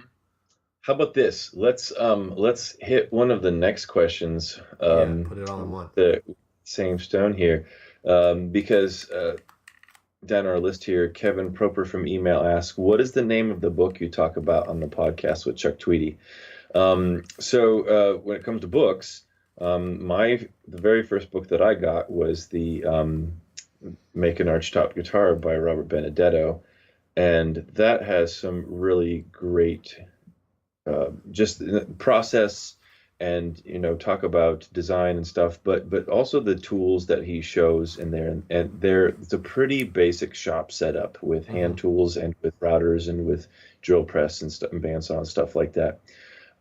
about this? Let's hit one of the next questions. Put it all in one. The same stone here, because down our list here, Kevin Proper from email asks, "What is the name of the book you talk about on the podcast with Chuck Tweedy?" So when it comes to books. The very first book that I got was the Make an Archtop Guitar by Robert Benedetto, and that has some really great just process and talk about design and stuff, but also the tools that he shows in there, and it's a pretty basic shop setup with hand tools and with routers and with drill press and stuff and bandsaw and stuff like that.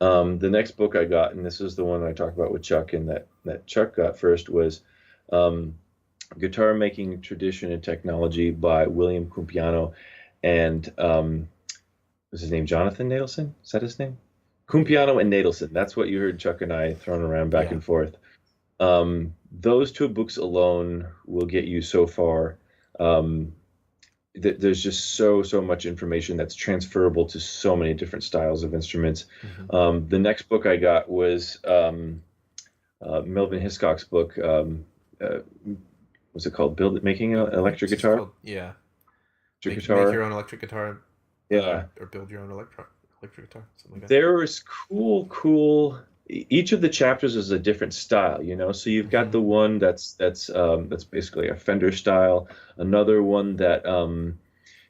The next book I got, and this is the one I talked about with Chuck and that Chuck got first, was Guitar Making Tradition and Technology by William Cumpiano. And was his name Jonathan Nadelson? Is that his name? Cumpiano and Nadelson. That's what you heard Chuck and I throwing around back and forth. Those 2 books alone will get you so far. There's just so much information that's transferable to so many different styles of instruments. The next book I got was Melvin Hiscock's book. What's it called? Making an electric guitar. Make your own electric guitar. Or build your own electric guitar. Something like that. There was cool. Each of the chapters is a different style, So you've got the one that's basically a Fender style. Another one that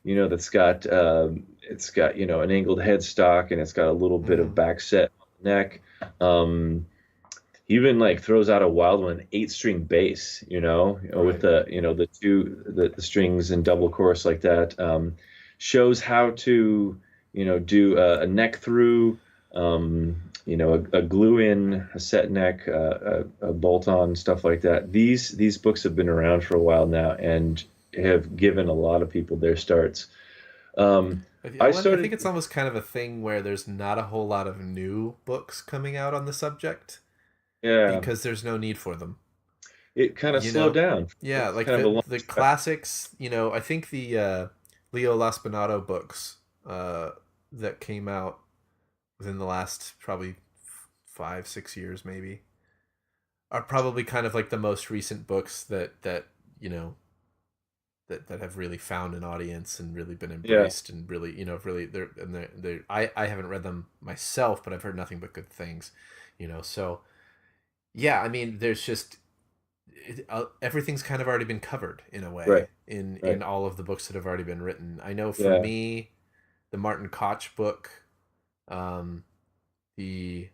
that's got it's got an angled headstock and it's got a little bit of back set on the neck. He even like throws out a wild one, 8-string bass, with the strings and double chorus like that. Shows how to do a neck through. a glue-in, a set neck, a bolt-on, stuff like that. These books have been around for a while now and have given a lot of people their starts. I think it's almost kind of a thing where there's not a whole lot of new books coming out on the subject. Yeah. Because there's no need for them. It kind of slowed down. Yeah, like the classics, I think the Leo Laspinato books that came out within the last probably 5-6 years maybe are probably kind of like the most recent books that have really found an audience and really been embraced and really I haven't read them myself, but I've heard nothing but good things, so yeah, I mean there's just everything's kind of already been covered in a way, right. in all of the books that have already been written. I know for me, the Martin Koch book, the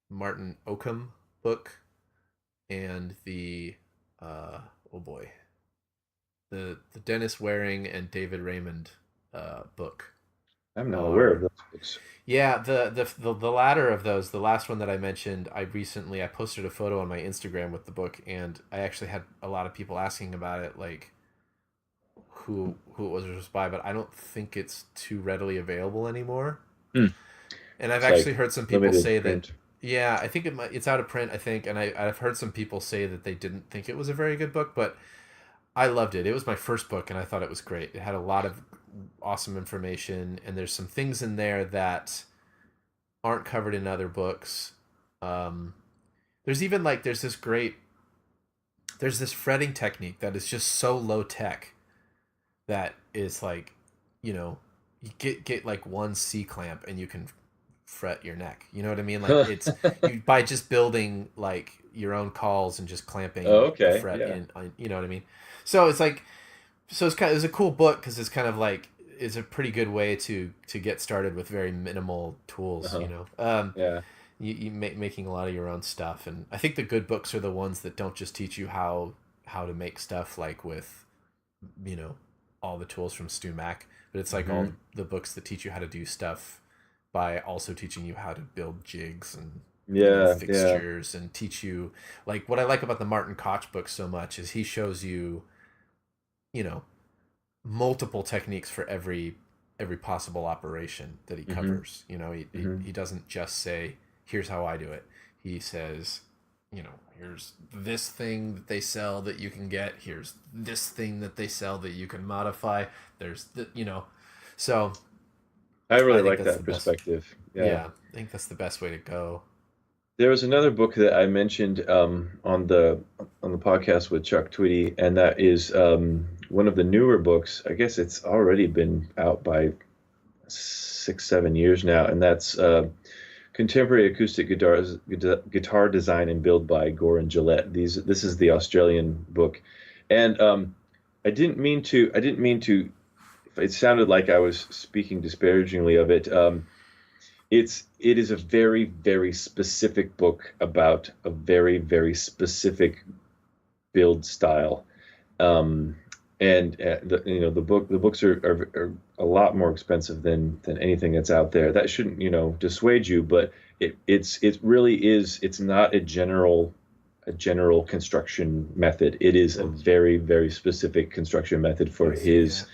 Martin Occam book, and the the Dennis Waring and David Raymond book. I'm not aware of those books. Yeah, the latter of those, the last one that I mentioned, I posted a photo on my Instagram with the book, and I actually had a lot of people asking about it, like who it was by, but I don't think it's too readily available anymore. And I've actually heard some people say that. Yeah, I think it's out of print, I think, and I've heard some people say that they didn't think it was a very good book, but I loved it. It was my first book, and I thought it was great. It had a lot of awesome information, and there's some things in there that aren't covered in other books. There's even there's this fretting technique that is just so low tech that is you get like one C clamp and you can fret your neck. You know what I mean? Like it's by just building like your own calls and just clamping the fret in. You know what I mean? So it's it's a cool book because it's kind of like it's a pretty good way to get started with very minimal tools. You making a lot of your own stuff, and I think the good books are the ones that don't just teach you how to make stuff like with all the tools from Stu Mac, but it's like all the books that teach you how to do stuff by also teaching you how to build jigs and fixtures and teach you like what I like about the Martin Koch book so much is he shows you multiple techniques for every possible operation that he covers. He doesn't just say here's how I do it. He says here's this thing that they sell that you can get, here's this thing that they sell that you can modify, there's so I really like that perspective. Yeah, I think that's the best way to go. There was another book that I mentioned on the podcast with Chuck Tweedy, and that is one of the newer books. I guess it's already been out by 6-7 years now, and that's Contemporary Acoustic Guitar Design and Build by Gore and Gillette. This is the Australian book, and I didn't mean to. It sounded like I was speaking disparagingly of it. It is a very, very specific book about a very, very specific build style, and the books are a lot more expensive than anything that's out there. That shouldn't dissuade you, but it really is. It's not a general construction method. It is a very, very specific construction method for his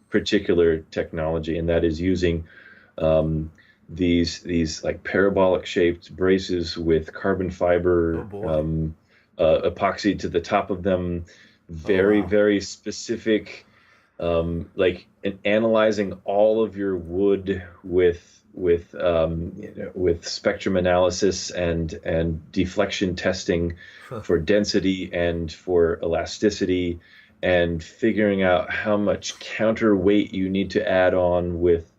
particular technology, and that is using these like parabolic shaped braces with carbon fiber epoxy to the top of them, very specific, like analyzing all of your wood with spectrum analysis and deflection testing for density and for elasticity, and figuring out how much counterweight you need to add on with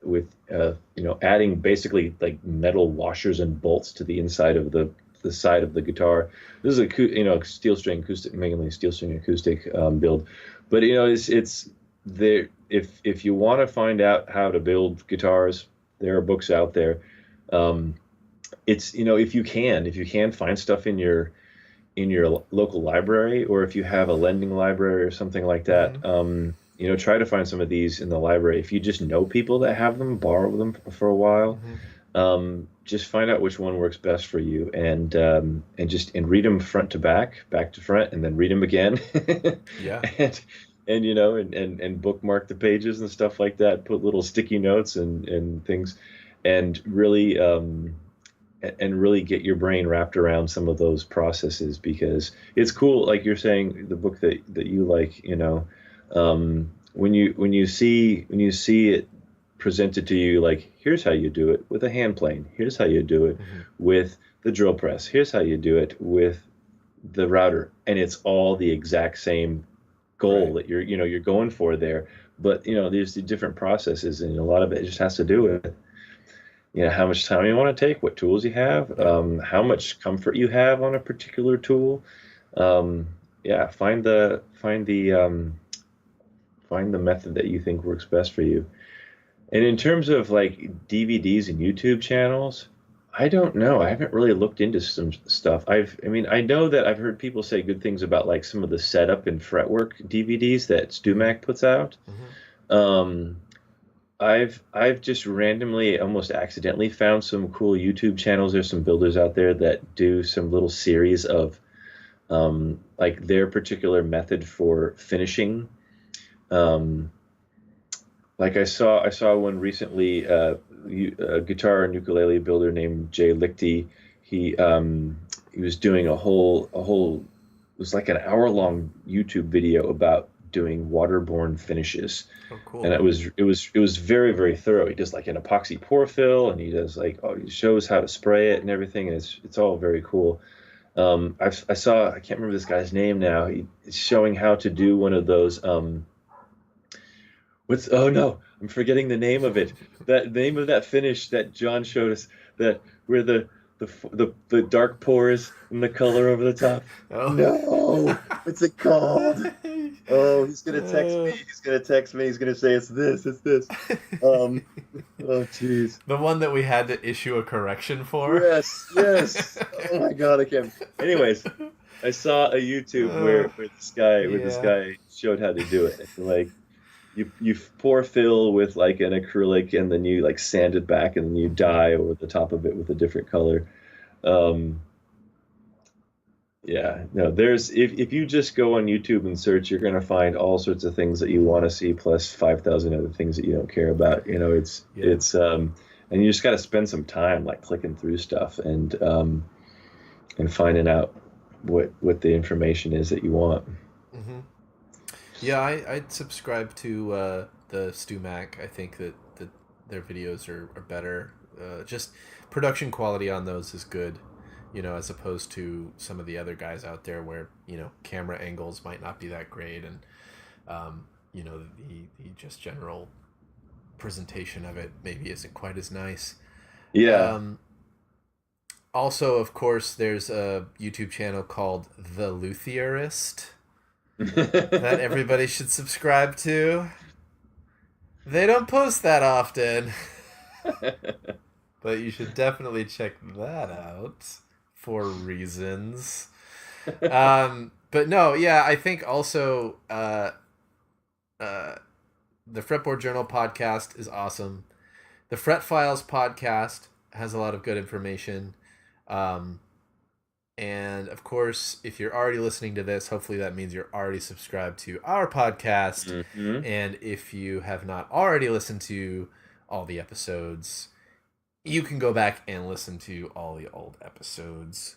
adding basically like metal washers and bolts to the inside of the side of the guitar. This is a steel string acoustic, mainly steel string acoustic build, but it's there. If you want to find out how to build guitars, there are books out there. It's if you can find stuff in your local library, or if you have a lending library or something like that, try to find some of these in the library. If you just know people that have them, borrow them for a while. Just find out which one works best for you, and read them front to back to front, and then read them again. Yeah. And bookmark the pages and stuff like that. Put little sticky notes and things, and really get your brain wrapped around some of those processes, because it's cool. Like you're saying, the book that you like, when you see it presented to you, like, here's how you do it with a hand plane, here's how you do it with the drill press, here's how you do it with the router, and it's all the exact same goal that you're going for there. But there's the different processes, and a lot of it just has to do with how much time you want to take, what tools you have, how much comfort you have on a particular tool. Find the method that you think works best for you. And in terms of like DVDs and YouTube channels, I don't know. I haven't really looked into some stuff. I know that I've heard people say good things about like some of the setup and fretwork DVDs that StewMac puts out. I've just randomly, almost accidentally, found some cool YouTube channels. There's some builders out there that do some little series of like their particular method for finishing. Like I saw one recently, a guitar and ukulele builder named Jay Lichty. He was doing a whole it was like an hour-long YouTube video about doing waterborne finishes. Oh, cool. And it was very, very thorough. He does like an epoxy pour fill, and he does he shows how to spray it and everything, and it's all very cool. I can't remember this guy's name now. He's showing how to do one of those I'm forgetting the name of it. That name of that finish that John showed us, that where the dark pours and the color over the top. Oh. No, what's it called? Oh, he's gonna text me. He's gonna say it's this. Oh, jeez. The one that we had to issue a correction for. Yes. Oh my God, I can't. Anyways, I saw a YouTube where this guy showed how to do it. Like, you pour fill with like an acrylic, and then you like sand it back, and then you dye over the top of it with a different color. If you just go on YouTube and search, you're going to find all sorts of things that you want to see, plus 5,000 other things that you don't care about. And you just got to spend some time like clicking through stuff and finding out what the information is that you want. Mm-hmm. Yeah, I'd subscribe to the StewMac. I think that their videos are better. Just production quality on those is good, as opposed to some of the other guys out there where, camera angles might not be that great, and, the just general presentation of it maybe isn't quite as nice. Yeah. Also, of course, there's a YouTube channel called The Luthierist that everybody should subscribe to. They don't post that often, but you should definitely check that out for reasons. But no, yeah, I think also the Fretboard Journal podcast is awesome. The Fret Files podcast has a lot of good information. And of course, if you're already listening to this, hopefully that means you're already subscribed to our podcast. Mm-hmm. And if you have not already listened to all the episodes, you can go back and listen to all the old episodes.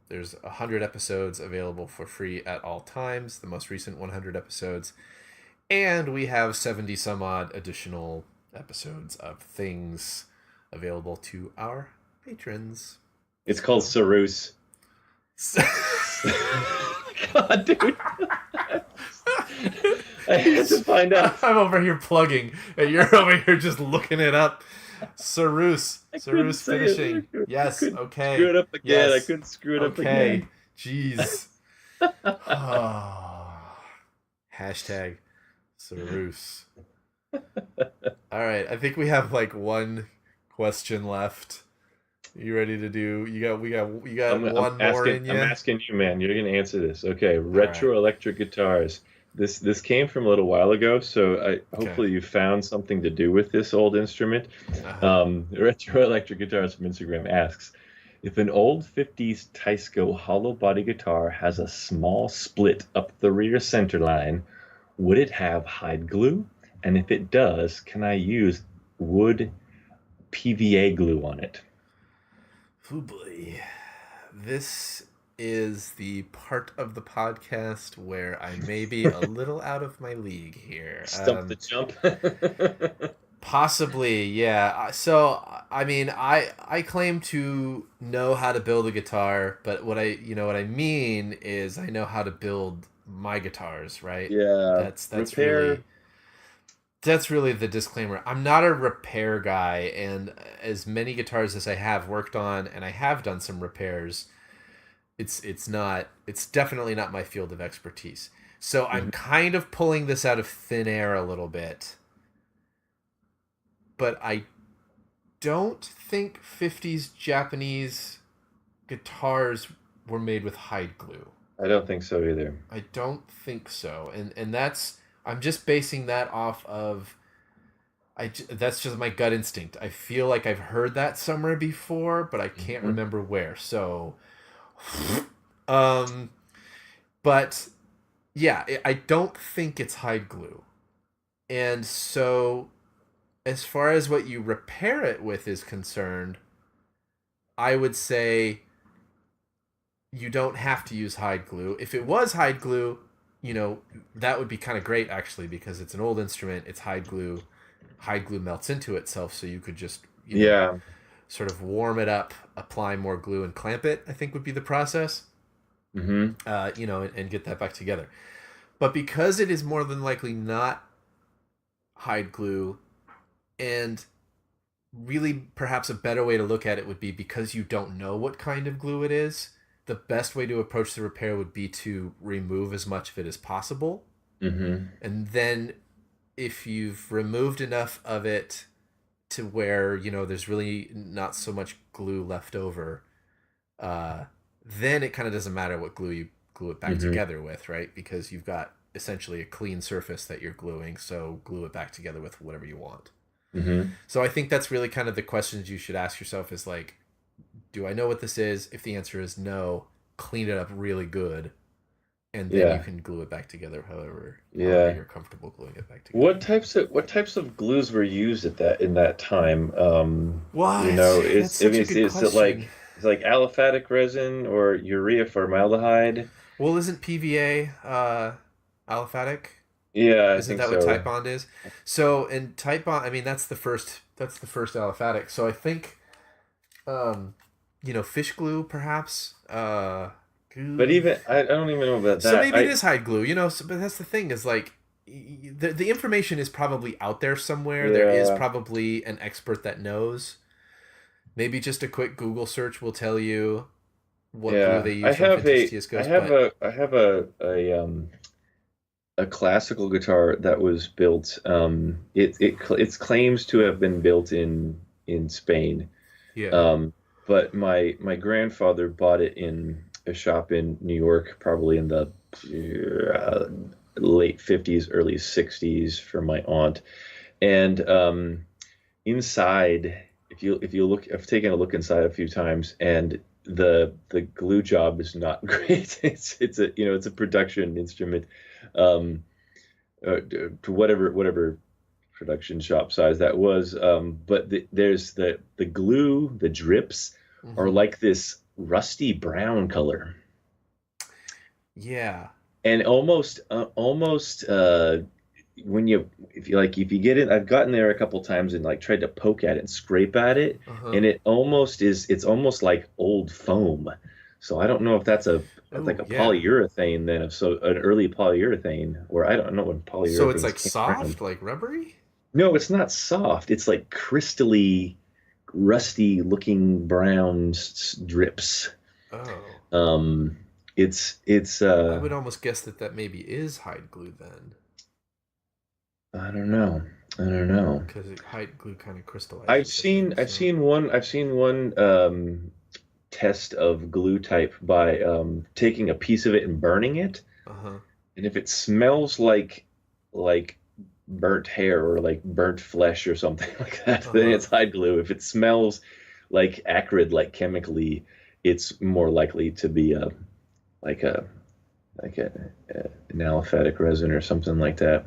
There's 100 episodes available for free at all times, the most recent 100 episodes. And we have 70 some odd additional episodes of things available to our patrons. It's called Cyrus. God, dude. I had to find out. I'm over here plugging, and you're over here just looking it up. Cyrus finishing. Yes, okay. Screw it up again. Yes. I couldn't screw it up again. Jeez. Hashtag Cyrus. All right, I think we have like one question left. You ready to do? We got one more in you. I'm asking you, man. You're gonna answer this. Okay. Retro electric guitars. This came from a little while ago, so hopefully you found something to do with this old instrument. Retro Electric Guitars from Instagram asks, if an old 50s Teisco hollow body guitar has a small split up the rear center line, would it have hide glue? And if it does, can I use wood PVA glue on it? Oh boy. This is the part of the podcast where I may be a little out of my league here. Stump the jump. Possibly, yeah. So, I mean, I claim to know how to build a guitar, but what I mean is I know how to build my guitars, right? Yeah. That's really the disclaimer. I'm not a repair guy, and as many guitars as I have worked on, and I have done some repairs, it's definitely not my field of expertise. So I'm kind of pulling this out of thin air a little bit. But I don't think 50s Japanese guitars were made with hide glue. I don't think so either. I don't think so. And that's, I'm just basing that off of, that's just my gut instinct. I feel like I've heard that somewhere before, but I can't remember where. So, but yeah, I don't think it's hide glue. And so, as far as what you repair it with is concerned, I would say you don't have to use hide glue. If it was hide glue, that would be kind of great, actually, because it's an old instrument. It's hide glue. Hide glue melts into itself, so you could just sort of warm it up, apply more glue, and clamp it, I think would be the process. And get that back together. But because it is more than likely not hide glue, and really perhaps a better way to look at it would be because you don't know what kind of glue it is, the best way to approach the repair would be to remove as much of it as possible. And then if you've removed enough of it to where, there's really not so much glue left over, then it kind of doesn't matter what glue you glue it back together with, right? Because you've got essentially a clean surface that you're gluing, so glue it back together with whatever you want. So I think that's really kind of the questions you should ask yourself is like, do I know what this is? If the answer is no, clean it up really good, and then you can glue it back together however you're comfortable gluing it back together. What types of glues were used in that time? It's it like aliphatic resin or urea formaldehyde? Well, isn't PVA aliphatic? Yeah, isn't that what Type Bond is? So in Type Bond, I mean that's the first aliphatic. So I think, fish glue perhaps. But even I don't even know about that. So maybe it is hide glue, but that's the thing is like the information is probably out there somewhere. There is probably an expert that knows. Maybe just a quick Google search will tell you what glue they use. I have a classical guitar that was built. It claims to have been built in Spain. But my grandfather bought it in a shop in New York, probably in the late 50s, early 60s, from my aunt. And inside, if you look, I've taken a look inside a few times, and the glue job is not great. It's a production instrument, to whatever production shop size that was. But there's the glue, the drips are like this rusty brown color. Yeah. And almost when if you get it, I've gotten there a couple times and like tried to poke at it and scrape at it, and it's almost like old foam. So I don't know if that's polyurethane then, an early polyurethane, or I don't know when polyurethane. So it's like soft, like rubbery? No, it's not soft. It's like crystally, rusty looking brown drips. Oh. It's I would almost guess that maybe is hide glue then. I don't know. Because hide glue kind of crystallizes. I've seen one test of glue type by taking a piece of it and burning it. And if it smells like burnt hair or like burnt flesh or something like that, then it's hide glue. If it smells like acrid, like chemically, it's more likely to be like a an aliphatic resin or something like that.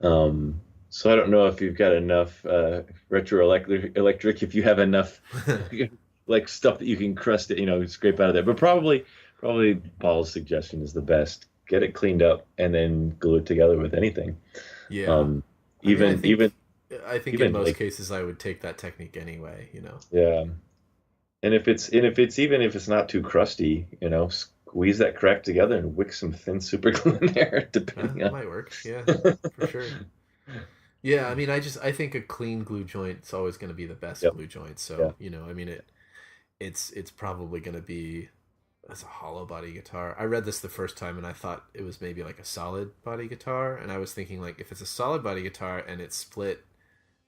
So I don't know if you've got enough retroelectric, if you have enough like stuff that you can crust it, scrape out of there. But probably Paul's suggestion is the best. Get it cleaned up and then glue it together with anything. Yeah. I think in most cases I would take that technique anyway. Yeah. And if it's not too crusty, squeeze that crack together and wick some thin super glue in there, depending on. Might work. Yeah, for sure. Yeah, I mean, I think a clean glue joint is always going to be the best glue joint. So I mean, it's probably going to be as a hollow body guitar. I read this the first time and I thought it was maybe like a solid body guitar, and I was thinking like if it's a solid body guitar and it's split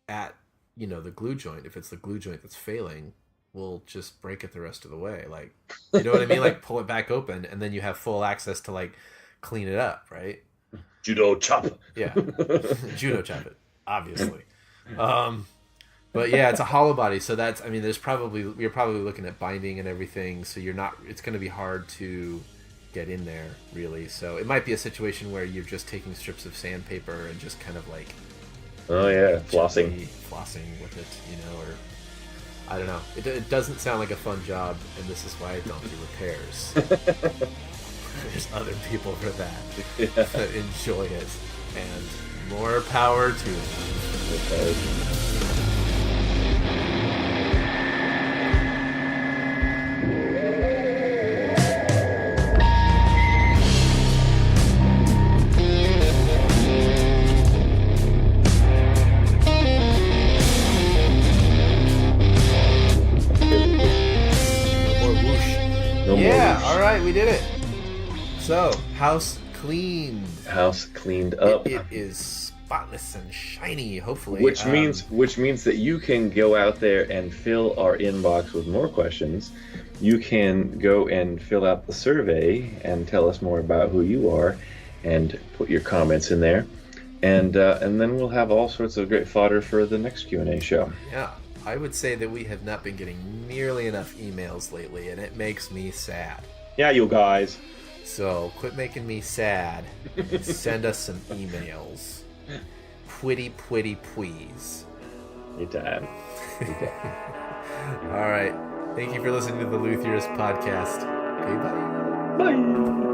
at the glue joint, if it's the glue joint that's failing, we'll just break it the rest of the way. Like, you know what I mean? Like pull it back open and then you have full access to like clean it up, right? Judo chop. Yeah. Judo chop it, obviously. But yeah, it's a hollow body, so you're probably looking at binding and everything, so it's going to be hard to get in there, really. So it might be a situation where you're just taking strips of sandpaper and just kind of like flossing with it, or I don't know. It doesn't sound like a fun job, and this is why I don't do repairs. There's other people for that that enjoy it, and more power to them. We did it. So, house cleaned. House cleaned up. It is spotless and shiny, hopefully. Which means that you can go out there and fill our inbox with more questions. You can go and fill out the survey and tell us more about who you are, and put your comments in there, and then we'll have all sorts of great fodder for the next Q&A show. Yeah. I would say that we have not been getting nearly enough emails lately, and it makes me sad. Yeah, you guys. So, quit making me sad. Send us some emails. Pretty, please. Anytime. All right. Thank you for listening to the Luthierist Podcast. Okay, bye. Bye.